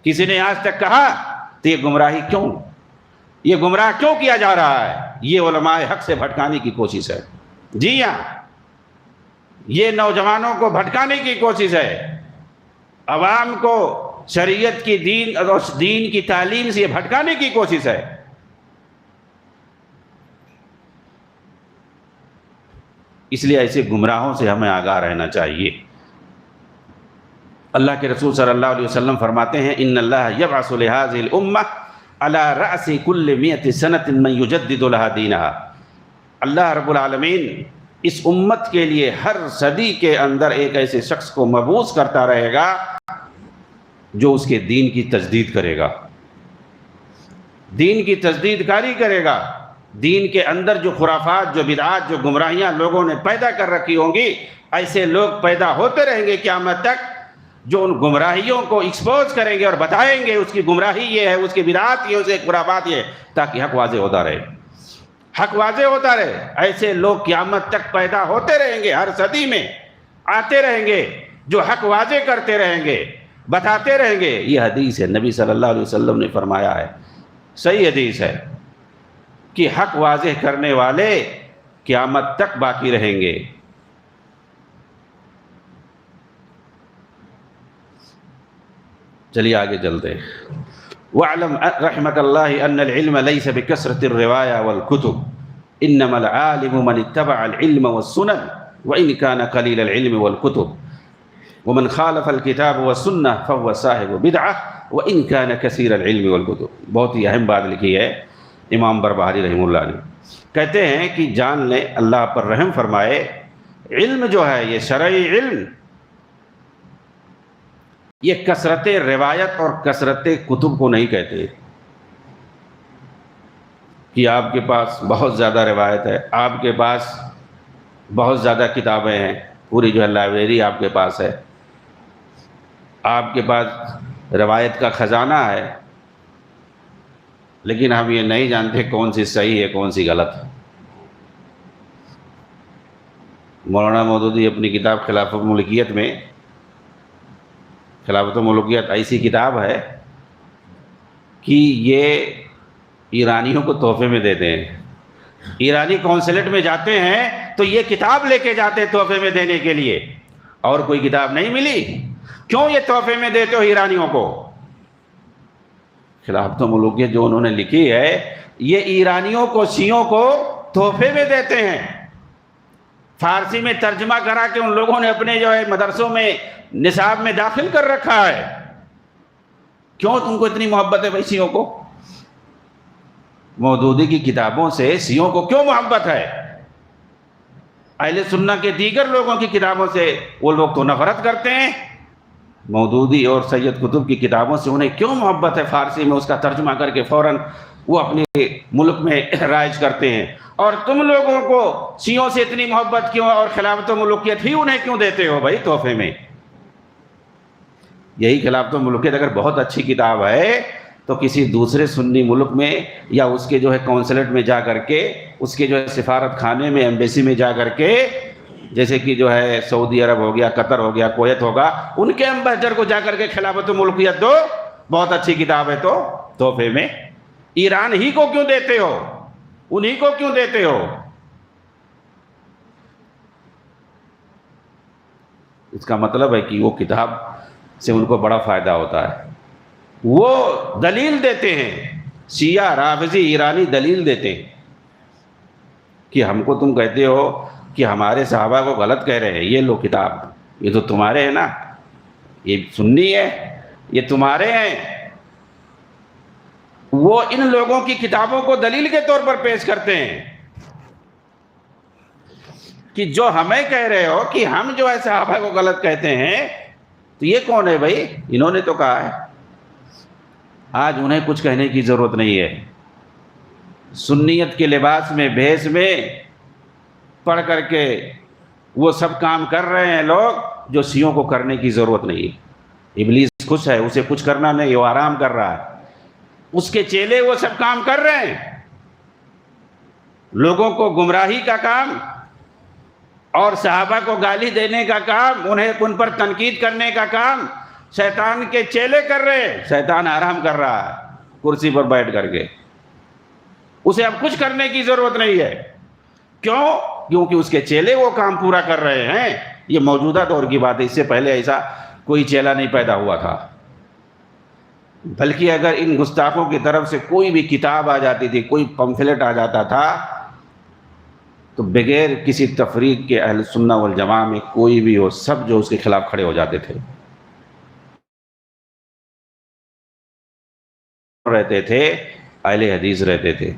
کسی نے آج تک کہا؟ تو یہ گمراہی کیوں، یہ گمراہ کیوں کیا جا رہا ہے؟ یہ علماء حق سے بھٹکانے کی کوشش ہے۔ جی ہاں، یہ نوجوانوں کو بھٹکانے کی کوشش ہے، عوام کو شریعت کی دین اور دین کی تعلیم سے یہ بھٹکانے کی کوشش ہے۔ اس لیے ایسے گمراہوں سے ہمیں آگاہ رہنا چاہیے۔ اللہ کے رسول صلی اللہ علیہ وسلم فرماتے ہیں، ان اللہ یبعث لهذه الامه على رأس كل 100 سنة من يجدد لها دينها۔ اللہ رب العالمین اس امت کے لیے ہر صدی کے اندر ایک ایسے شخص کو مبعوث کرتا رہے گا جو اس کے دین کی تجدید کرے گا، دین کی تجدید کاری کرے گا۔ دین کے اندر جو خرافات، جو بدعات، جو گمراہیاں لوگوں نے پیدا کر رکھی ہوں گی، ایسے لوگ پیدا ہوتے رہیں گے قیامت تک، جو ان گمراہیوں کو ایکسپوز کریں گے اور بتائیں گے اس کی گمراہی یہ ہے، اس کی بدعات یہ ہے، اس کی خرافات یہ ہے، تاکہ حق واضح ہوتا رہے، حق واضح ہوتا رہے۔ ایسے لوگ قیامت تک پیدا ہوتے رہیں گے، ہر صدی میں آتے رہیں گے جو حق واضح کرتے رہیں گے، بتاتے رہیں گے. یہ حدیث ہے، نبی صلی اللہ علیہ وسلم نے فرمایا ہے، صحیح حدیث ہے کہ حق واضح کرنے والے قیامت تک باقی رہیں گے. چلیے آگے چلتے ہیں. وَاعْلَمْ رحمك الله أن العلم ليس بكثرة الرواية والكتب إنما العالم من اتبع العلم والسنن وإن كان قليل العلم والكتب ومن خالف الكتاب والسنة فهو صاحب بدعة وإن كان كثير العلم والكتب. بہت ہی اہم بات لکھی ہے امام بربہاری رحمہ اللہ نے. کہتے ہیں کہ جان لیں، اللہ پر رحم فرمائے، علم جو ہے یہ شرعی علم، یہ کثرت روایت اور کثرت کتب کو نہیں کہتے کہ آپ کے پاس بہت زیادہ روایت ہے، آپ کے پاس بہت زیادہ کتابیں ہیں، پوری جو ہے لائبریری آپ کے پاس ہے، آپ کے پاس روایت کا خزانہ ہے، لیکن ہم یہ نہیں جانتے کون سی صحیح ہے کون سی غلط ہے. مولانا مودودی اپنی کتاب خلافت الملکیت میں، خلافت الملکیت ایسی کتاب ہے کہ یہ ایرانیوں کو تحفے میں دیتے ہیں. ایرانی کونسلیٹ میں جاتے ہیں تو یہ کتاب لے کے جاتے ہیں تحفے میں دینے کے لیے، اور کوئی کتاب نہیں ملی. کیوں یہ تحفے میں دیتے ہو ایرانیوں کو؟ خلافت الملکیت جو انہوں نے لکھی ہے یہ ایرانیوں کو، شیعوں کو تحفے میں دیتے ہیں. فارسی میں ترجمہ کرا کے ان لوگوں نے اپنے جو ہے مدرسوں میں نصاب میں داخل کر رکھا ہے. کیوں تم کو اتنی محبت ہے بھائی شیعوں کو؟ مودودی کی کتابوں سے شیعوں کو کیوں محبت ہے؟ اہل سنت کے دیگر لوگوں کی کتابوں سے وہ لوگ تو نفرت کرتے ہیں. مودودی اور سید قطب کی کتابوں سے انہیں کیوں محبت ہے؟ فارسی میں اس کا ترجمہ کر کے فوراً وہ اپنے ملک میں رائج کرتے ہیں. اور تم لوگوں کو شیعوں سے اتنی محبت کیوں، اور خلافت الملکیت ہی انہیں کیوں دیتے ہو بھائی تحفے میں؟ یہی خلافت الملکیت اگر بہت اچھی کتاب ہے تو کسی دوسرے سنی ملک میں یا اس کے جو ہے کونسلیٹ میں جا کر کے، اس کے جو ہے سفارت خانے میں، ایمبیسی میں جا کر کے، جیسے کہ جو ہے سعودی عرب ہو گیا، قطر ہو گیا، کویت ہوگا، ان کے ایمبیسڈر کو جا کر کے خلافت الملکیت دو، بہت اچھی کتاب ہے تو تحفے میں. ایران ہی کو کیوں دیتے ہو؟ انہی کو کیوں دیتے ہو؟ اس کا مطلب ہے کہ وہ کتاب سے ان کو بڑا فائدہ ہوتا ہے. وہ دلیل دیتے ہیں، شیعہ رافضی ایرانی دلیل دیتے ہیں کہ ہم کو تم کہتے ہو کہ ہمارے صحابہ کو غلط کہہ رہے ہیں، یہ لو کتاب، یہ تو تمہارے ہیں نا، یہ سنی ہے، یہ تمہارے ہیں. وہ ان لوگوں کی کتابوں کو دلیل کے طور پر پیش کرتے ہیں کہ جو ہمیں کہہ رہے ہو کہ ہم جو ہے صحابہ کو غلط کہتے ہیں، تو یہ کون ہے بھائی؟ انہوں نے تو کہا ہے. آج انہیں کچھ کہنے کی ضرورت نہیں ہے. سنیت کے لباس میں، بھیس میں پڑھ کر کے وہ سب کام کر رہے ہیں لوگ جو شیعوں کو کرنے کی ضرورت نہیں ہے. ابلیس خوش ہے، اسے کچھ کرنا نہیں، وہ آرام کر رہا ہے. اس کے چیلے وہ سب کام کر رہے ہیں، لوگوں کو گمراہی کا کام اور صحابہ کو گالی دینے کا کام، انہیں ان پر تنقید کرنے کا کام شیطان کے چیلے کر رہے ہیں. شیطان آرام کر رہا ہے کرسی پر بیٹھ کر کے، اسے اب کچھ کرنے کی ضرورت نہیں ہے. کیوں؟ کیونکہ اس کے چیلے وہ کام پورا کر رہے ہیں. یہ موجودہ دور کی بات ہے، اس سے پہلے ایسا کوئی چیلا نہیں پیدا ہوا تھا. بلکہ اگر ان گستاخوں کی طرف سے کوئی بھی کتاب آ جاتی تھی، کوئی پمفلٹ آ جاتا تھا، تو بغیر کسی تفریق کے اہل سنہ والجماعہ میں کوئی بھی ہو، سب جو اس کے خلاف کھڑے ہو جاتے تھے. رہتے تھے اہل حدیث رہتے تھے،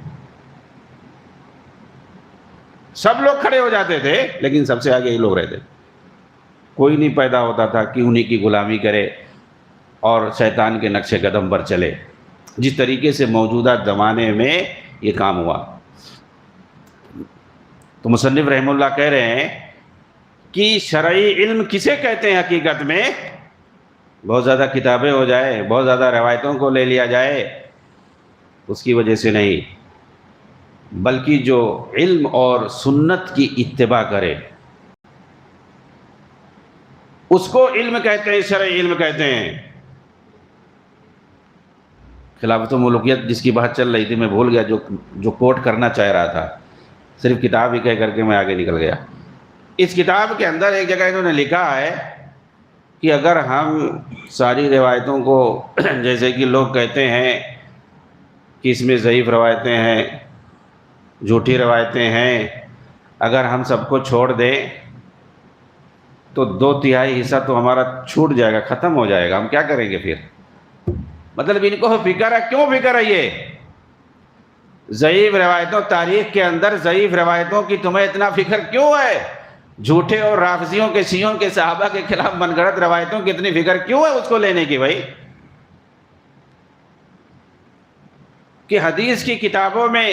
سب لوگ کھڑے ہو جاتے تھے، لیکن سب سے آگے یہ لوگ رہتے تھے. کوئی نہیں پیدا ہوتا تھا کہ انہی کی غلامی کرے اور شیطان کے نقش قدم پر چلے، جس طریقے سے موجودہ زمانے میں یہ کام ہوا. تو مصنف رحمہ اللہ کہہ رہے ہیں کہ شرعی علم کسے کہتے ہیں؟ حقیقت میں بہت زیادہ کتابیں ہو جائے، بہت زیادہ روایتوں کو لے لیا جائے، اس کی وجہ سے نہیں، بلکہ جو علم اور سنت کی اتباع کرے اس کو علم کہتے ہیں، شرعی علم کہتے ہیں. خلافت و ملوکیت جس کی بات چل رہی تھی، میں بھول گیا جو کوٹ کرنا چاہ رہا تھا، صرف کتاب ہی کہہ کر کے میں آگے نکل گیا۔ اس کتاب کے اندر ایک جگہ انہوں نے لکھا ہے کہ اگر ہم ساری روایتوں کو جیسے کہ لوگ کہتے ہیں کہ اس میں ضعیف روایتیں ہیں، جھوٹی روایتیں ہیں، اگر ہم سب کو چھوڑ دیں تو 2/3 حصہ تو ہمارا چھوٹ جائے گا، ختم ہو جائے گا، ہم کیا کریں گے پھر؟ مطلب ان کو فکر ہے، کیوں فکر ہے؟ یہ ضعیف روایتوں، تاریخ کے اندر ضعیف روایتوں کی تمہیں اتنا فکر کیوں ہے؟ جھوٹے اور رافضیوں کے، شیعوں کے، صحابہ کے خلاف من گھڑت روایتوں کی اتنی فکر کیوں ہے اس کو لینے کی بھائی؟ کہ حدیث کی کتابوں میں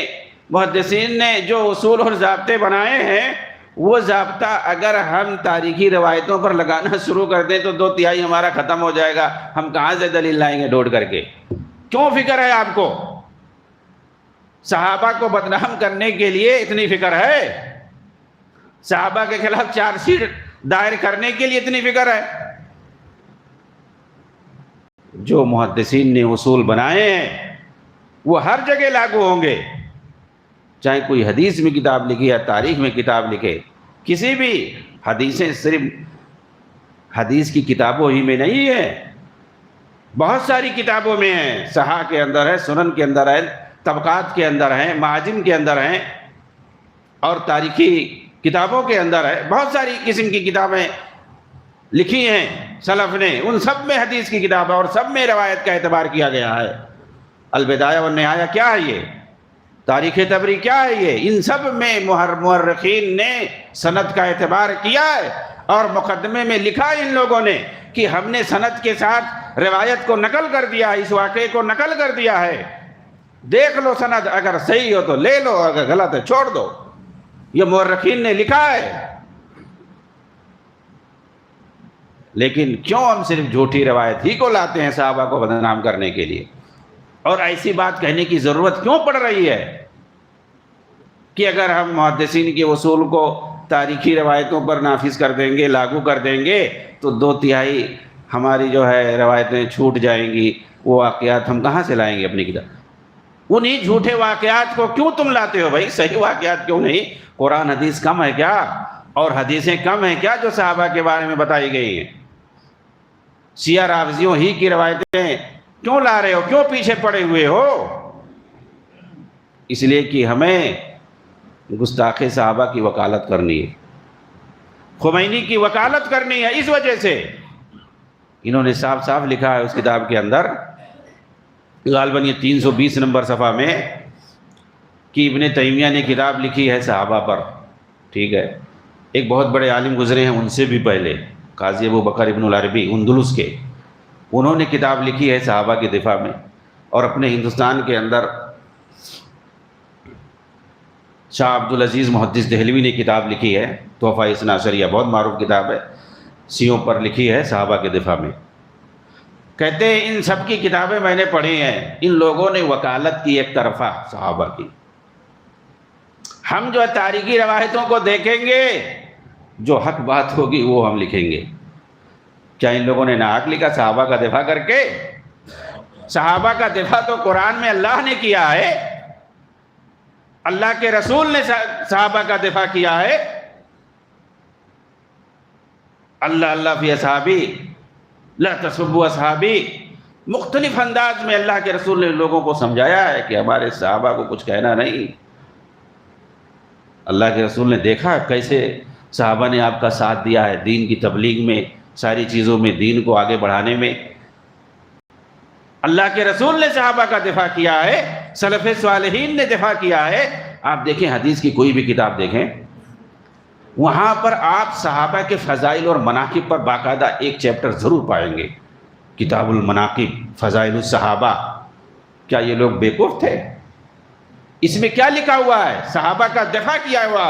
محدثین نے جو اصول اور ضابطے بنائے ہیں، وہ ضابطہ اگر ہم تاریخی روایتوں پر لگانا شروع کر دیں تو 2/3 ہمارا ختم ہو جائے گا، ہم کہاں سے دلیل لائیں گے ڈھونڈ کر کے؟ کیوں فکر ہے آپ کو؟ صحابہ کو بدنام کرنے کے لیے اتنی فکر ہے؟ صحابہ کے خلاف چارج شیٹ دائر کرنے کے لیے اتنی فکر ہے؟ جو محدثین نے اصول بنائے ہیں وہ ہر جگہ لاگو ہوں گے، چاہے کوئی حدیث میں کتاب لکھی یا تاریخ میں کتاب لکھے، کسی بھی حدیثیں صرف حدیث کی کتابوں ہی میں نہیں ہے، بہت ساری کتابوں میں ہیں، صحاح کے اندر ہے، سنن کے اندر ہے، طبقات کے اندر ہیں، معاجم کے اندر ہیں، اور تاریخی کتابوں کے اندر ہے، بہت ساری قسم کی کتابیں لکھی ہیں سلف نے، ان سب میں حدیث کی کتاب ہے اور سب میں روایت کا اعتبار کیا گیا ہے۔ البدایہ والنہایہ کیا ہے یہ؟ تاریخ طبری کیا ہے یہ؟ ان سب میں مورخین نے سند کا اعتبار کیا ہے، اور مقدمے میں لکھا ان لوگوں نے کہ ہم نے سند کے ساتھ روایت کو نقل کر دیا ہے، اس واقعے کو نقل کر دیا ہے، دیکھ لو سند، اگر صحیح ہو تو لے لو، اگر غلط ہے چھوڑ دو، یہ مورخین نے لکھا ہے۔ لیکن کیوں ہم صرف جھوٹی روایت ہی کو لاتے ہیں صحابہ کو بدنام کرنے کے لیے؟ اور ایسی بات کہنے کی ضرورت کیوں پڑ رہی ہے کہ اگر ہم محدثین کے اصول کو تاریخی روایتوں پر نافذ کر دیں گے، لاگو کر دیں گے، تو 2/3 ہماری جو ہے روایتیں چھوٹ جائیں گی؟ وہ واقعات ہم کہاں سے لائیں گے اپنی کتاب؟ انہی جھوٹے واقعات کو کیوں تم لاتے ہو بھائی؟ صحیح واقعات کیوں نہیں؟ قرآن حدیث کم ہے کیا؟ اور حدیثیں کم ہیں کیا جو صحابہ کے بارے میں بتائی گئی ہیں؟ شیعہ رافضیوں ہی کی روایتیں کیوں لا رہے ہو؟ کیوں پیچھے پڑے ہوئے ہو؟ اس لیے کہ ہمیں گستاخ صحابہ کی وکالت کرنی ہے، خمینی کی وکالت کرنی ہے۔ اس وجہ سے انہوں نے صاف صاف لکھا ہے اس کتاب کے اندر، غالباً یہ 320 نمبر صفحہ میں، کہ ابن تیمیہ نے کتاب لکھی ہے صحابہ پر، ٹھیک ہے؟ ایک بہت بڑے عالم گزرے ہیں ان سے بھی پہلے، قاضی ابو بکر ابن العربی اندلس کے، انہوں نے کتاب لکھی ہے صحابہ کے دفاع میں۔ اور اپنے ہندوستان کے اندر شاہ عبدالعزیز محدث دہلوی نے کتاب لکھی ہے تحفہ اثنا عشریہ، بہت معروف کتاب ہے، شیعوں پر لکھی ہے صحابہ کے دفاع میں۔ کہتے ہیں ان سب کی کتابیں میں نے پڑھی ہیں، ان لوگوں نے وکالت کی ایک طرفہ صحابہ کی۔ ہم جو تاریخی روایتوں کو دیکھیں گے، جو حق بات ہوگی وہ ہم لکھیں گے۔ کیا ان لوگوں نے ناحق لکھا صحابہ کا دفاع کر کے؟ صحابہ کا دفاع تو قرآن میں اللہ نے کیا ہے، اللہ کے رسول نے صحابہ کا دفاع کیا ہے۔ اللہ فی اصحابی لا تسبوا اصحابی، مختلف انداز میں اللہ کے رسول نے لوگوں کو سمجھایا ہے کہ ہمارے صحابہ کو کچھ کہنا نہیں۔ اللہ کے رسول نے دیکھا کیسے صحابہ نے آپ کا ساتھ دیا ہے دین کی تبلیغ میں، ساری چیزوں میں، دین کو آگے بڑھانے میں۔ اللہ کے رسول نے صحابہ کا دفاع کیا ہے، سلف صالحین نے دفاع کیا ہے۔ آپ دیکھیں حدیث کی کوئی بھی کتاب دیکھیں، وہاں پر آپ صحابہ کے فضائل اور مناقب پر باقاعدہ ایک چیپٹر ضرور پائیں گے، کتاب المناقب، فضائل الصحابہ۔ کیا یہ لوگ بیوقوف تھے؟ اس میں کیا لکھا ہوا ہے؟ صحابہ کا دفاع کیا ہوا،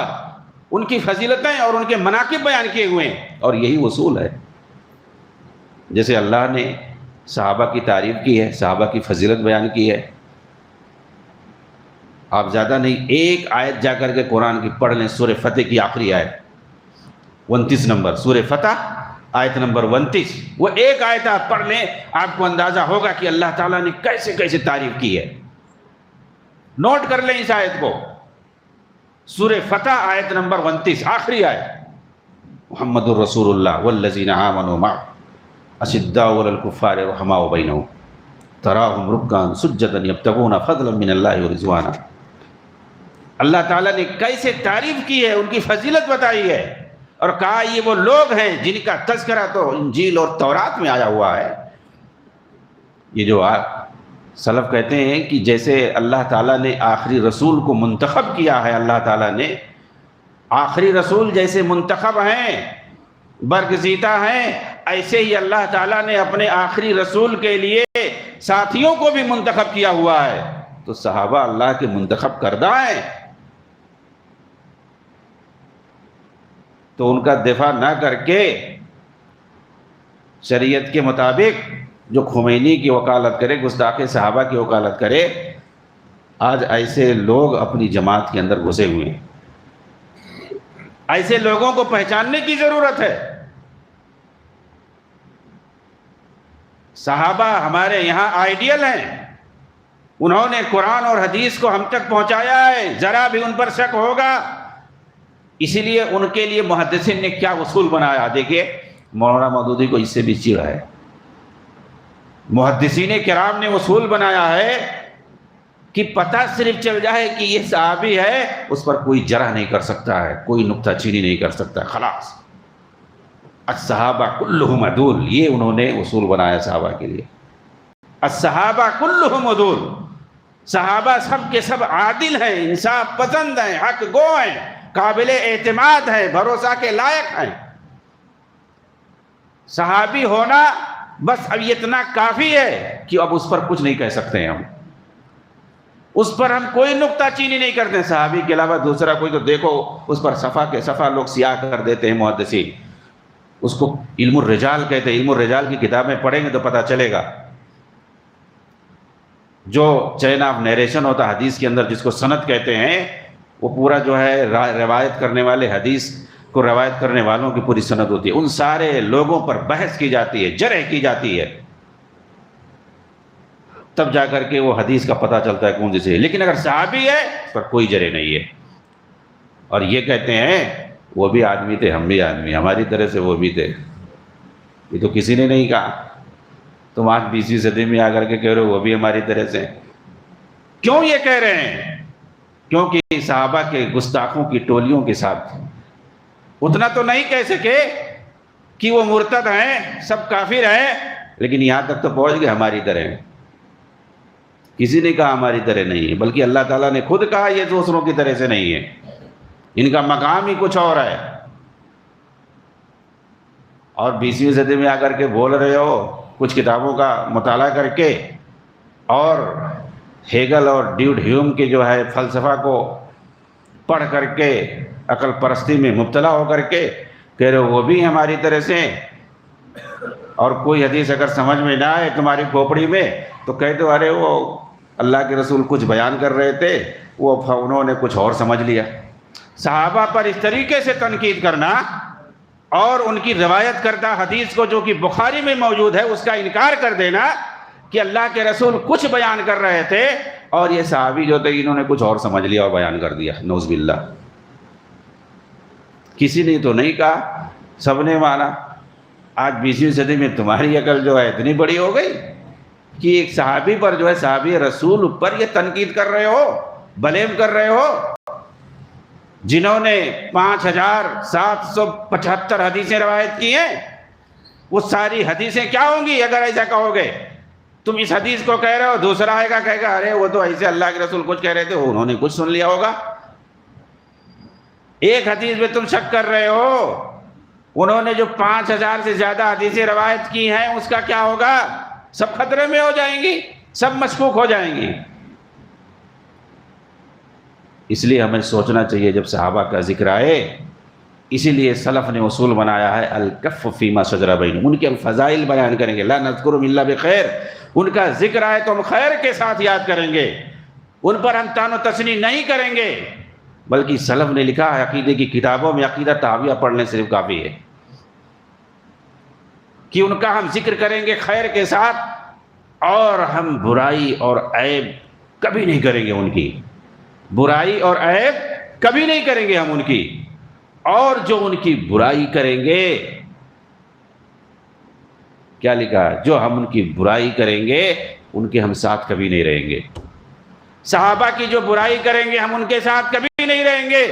ان کی فضیلتیں اور ان کے مناقب بیان کیے ہوئے ہیں، اور یہی اصول ہے۔ جیسے اللہ نے صحابہ کی تعریف کی ہے، صحابہ کی فضیلت بیان کی ہے، آپ زیادہ نہیں ایک آیت جا کر کے قرآن کی پڑھ لیں، سورہ فتح کی آخری آیت 29 نمبر، سورہ فتح آیت نمبر 29، وہ ایک آیت آپ پڑھ لیں، آپ کو اندازہ ہوگا کہ اللہ تعالیٰ نے کیسے کیسے تعریف کی ہے۔ نوٹ کر لیں اس آیت کو، سورہ فتح آیت نمبر 29، آخری آیت، محمد الرسول اللہ والذین آمنوا معہ اشداء علی الکفار رحماء بینہم تراہم رکعا سجدا یبتغون فضلا من اللہ ورضوانا۔ اللہ تعالیٰ نے کیسے تعریف کی ہے، ان کی فضیلت بتائی ہے، اور کہا یہ وہ لوگ ہیں جن کا تذکرہ تو انجیل اور تورات میں آیا ہوا ہے۔ یہ جو سلف کہتے ہیں کہ جیسے اللہ تعالیٰ نے آخری رسول کو منتخب کیا ہے، اللہ تعالیٰ نے آخری رسول جیسے منتخب ہیں، برگزیدہ ہیں، ایسے ہی اللہ تعالیٰ نے اپنے آخری رسول کے لیے ساتھیوں کو بھی منتخب کیا ہوا ہے۔ تو صحابہ اللہ کے منتخب کردہ ہیں، تو ان کا دفاع نہ کر کے شریعت کے مطابق جو خمینی کی وکالت کرے، گستاخ صحابہ کی وکالت کرے، آج ایسے لوگ اپنی جماعت کے اندر گھسے ہوئے ہیں۔ ایسے لوگوں کو پہچاننے کی ضرورت ہے۔ صحابہ ہمارے یہاں آئیڈیل ہیں، انہوں نے قرآن اور حدیث کو ہم تک پہنچایا ہے، ذرا بھی ان پر شک ہوگا، اسی لیے ان کے لیے محدثین نے کیا اصول بنایا۔ دیکھیے مولانا مودودی کو اس سے بھی چڑ ہے، محدثین کرام نے اصول بنایا ہے کہ پتہ صرف چل جائے کہ یہ صحابی ہے، اس پر کوئی جرح نہیں کر سکتا ہے، کوئی نکتہ چینی نہیں کر سکتا، خلاص الصحابہ کلہم عدول، یہ انہوں نے اصول بنایا صحابہ کے لیے۔ الصحابہ کلہم عدول، صحابہ سب کے سب عادل ہیں، انصاف پسند ہیں، حق گو ہیں، قابل اعتماد ہیں، بھروسہ کے لائق ہیں۔ صحابی ہونا بس اب اتنا کافی ہے کہ اب اس پر کچھ نہیں کہہ سکتے ہیں، ہم اس پر ہم کوئی نکتہ چینی نہیں کرتے۔ صحابی کے علاوہ دوسرا کوئی تو دیکھو اس پر صفحہ کے صفحہ لوگ سیاہ کر دیتے ہیں محدثین، اس کو علم الرجال کہتے ہیں۔ علم الرجال کی کتابیں پڑھیں گے تو پتہ چلے گا، جو چین آف نیریشن ہوتا حدیث کے اندر، جس کو سند کہتے ہیں، وہ پورا جو ہے روایت کرنے والے، حدیث کو روایت کرنے والوں کی پوری سند ہوتی ہے، ان سارے لوگوں پر بحث کی جاتی ہے، جرح کی جاتی ہے، تب جا کر کے وہ حدیث کا پتہ چلتا ہے کون سی ہے۔ لیکن اگر صحابی ہے اس پر کوئی جرح نہیں ہے، اور یہ کہتے ہیں وہ بھی آدمی تھے، ہم بھی آدمی، ہماری طرح سے وہ بھی تھے، یہ تو کسی نے نہیں کہا، تم آج 20ویں صدی میں آ کر کے کہہ رہے ہو وہ بھی ہماری طرح سے۔ کیوں یہ کہہ رہے ہیں؟ کیونکہ صحابہ کے گستاخوں کی ٹولیوں کے ساتھ اتنا تو نہیں کہہ سکے کہ وہ مرتد ہیں، سب کافر ہیں، لیکن یہاں تک تو پہنچ گئے ہماری طرح۔ کسی نے کہا ہماری طرح نہیں ہے، بلکہ اللہ تعالیٰ نے خود کہا یہ دوسروں کی طرح سے نہیں ہے، ان کا مقام ہی کچھ اور ہے۔ اور 20ویں صدی میں آ کر کے بول رہے ہو کچھ کتابوں کا مطالعہ کر کے، اور ہیگل اور ڈیوڈ ہیوم کے جو ہے فلسفہ کو پڑھ کر کے عقل پرستی میں مبتلا ہو کر کے کہہ رہے ہو وہ بھی ہماری طرح سے۔ اور کوئی حدیث اگر سمجھ میں نہ آئے تمہاری کھوپڑی میں تو کہہ دو ارے وہ اللہ کے رسول کچھ بیان کر رہے تھے، وہ انہوں نے کچھ اور سمجھ لیا۔ صحابہ پر اس طریقے سے تنقید کرنا اور ان کی روایت کردہ حدیث کو جو کہ بخاری میں موجود ہے اس کا انکار کر دینا کہ اللہ کے رسول کچھ بیان کر رہے تھے اور یہ صحابی جو تھے انہوں نے کچھ اور سمجھ لیا اور بیان کر دیا، نعوذ باللہ۔ کسی نے تو نہیں کہا، سب نے مانا۔ آج 20ویں صدی میں تمہاری عقل جو ہے اتنی بڑی ہو گئی کہ ایک صحابی پر جو ہے صحابی رسول پر یہ تنقید کر رہے ہو، بلیم کر رہے ہو، جنہوں نے 5775 حدیثیں روایت کی ہیں۔ وہ ساری حدیثیں کیا ہوں گی اگر ایسا کہو گے؟ تم اس حدیث کو کہہ رہے ہو، دوسرا آئے گا کہے گا ارے وہ تو ایسے اللہ کے رسول کچھ کہہ رہے تھے، انہوں نے کچھ سن لیا ہوگا۔ ایک حدیث میں تم شک کر رہے ہو، انہوں نے جو 5000 سے زیادہ حدیثیں روایت کی ہیں اس کا کیا ہوگا؟ سب خطرے میں ہو جائیں گی، سب مشکوک ہو جائیں گی۔ اس لیے ہمیں سوچنا چاہیے جب صحابہ کا ذکر آئے، اسی لیے سلف نے اصول بنایا ہے الکف فیما شجر بینہم، ان کے ہم فضائل بیان کریں گے، لا نذکرہم الا بخیر، ان کا ذکر آئے تو ہم خیر کے ساتھ یاد کریں گے، ان پر ہم تان و تشنیع نہیں کریں گے، بلکہ سلف نے لکھا ہے عقیدے کی کتابوں میں عقیدہ تحاویہ پڑھنے صرف کافی ہے۔ کہ ان کا ہم ذکر کریں گے خیر کے ساتھ، اور ہم برائی اور عیب کبھی نہیں کریں گے ان کی، برائی اور عیب کبھی نہیں کریں گے ہم ان کی، اور جو ان کی برائی کریں گے، کیا لکھا، جو ہم ان کی برائی کریں گے ان کے ہم ساتھ کبھی نہیں رہیں گے۔ صحابہ کی جو برائی کریں گے ہم ان کے ساتھ کبھی نہیں رہیں گے۔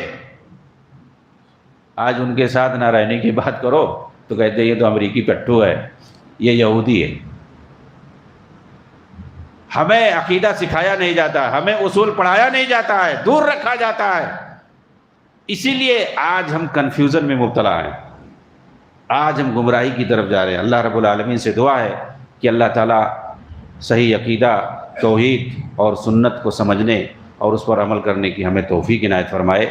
آج ان کے ساتھ نہ رہنے کی بات کرو تو کہتے ہیں یہ تو امریکی پٹھو ہے، یہ یہودی ہے۔ ہمیں عقیدہ سکھایا نہیں جاتا، ہمیں اصول پڑھایا نہیں جاتا ہے، دور رکھا جاتا ہے، اسی لیے آج ہم کنفیوژن میں مبتلا ہیں، آج ہم گمراہی کی طرف جا رہے ہیں۔ اللہ رب العالمین سے دعا ہے کہ اللہ تعالیٰ صحیح عقیدہ، توحید اور سنت کو سمجھنے اور اس پر عمل کرنے کی ہمیں توفیق عنایت فرمائے،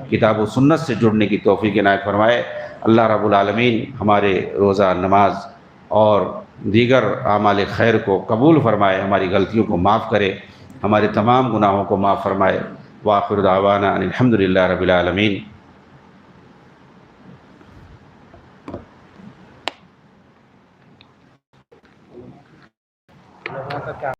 کتاب و سنت سے جڑنے کی توفیق عنایت فرمائے۔ اللہ رب العالمین ہمارے روزہ، نماز اور دیگر اعمال خیر کو قبول فرمائے، ہماری غلطیوں کو معاف کرے، ہمارے تمام گناہوں کو معاف فرمائے۔ وآخر دعوانا ان الحمدللہ رب العالمین۔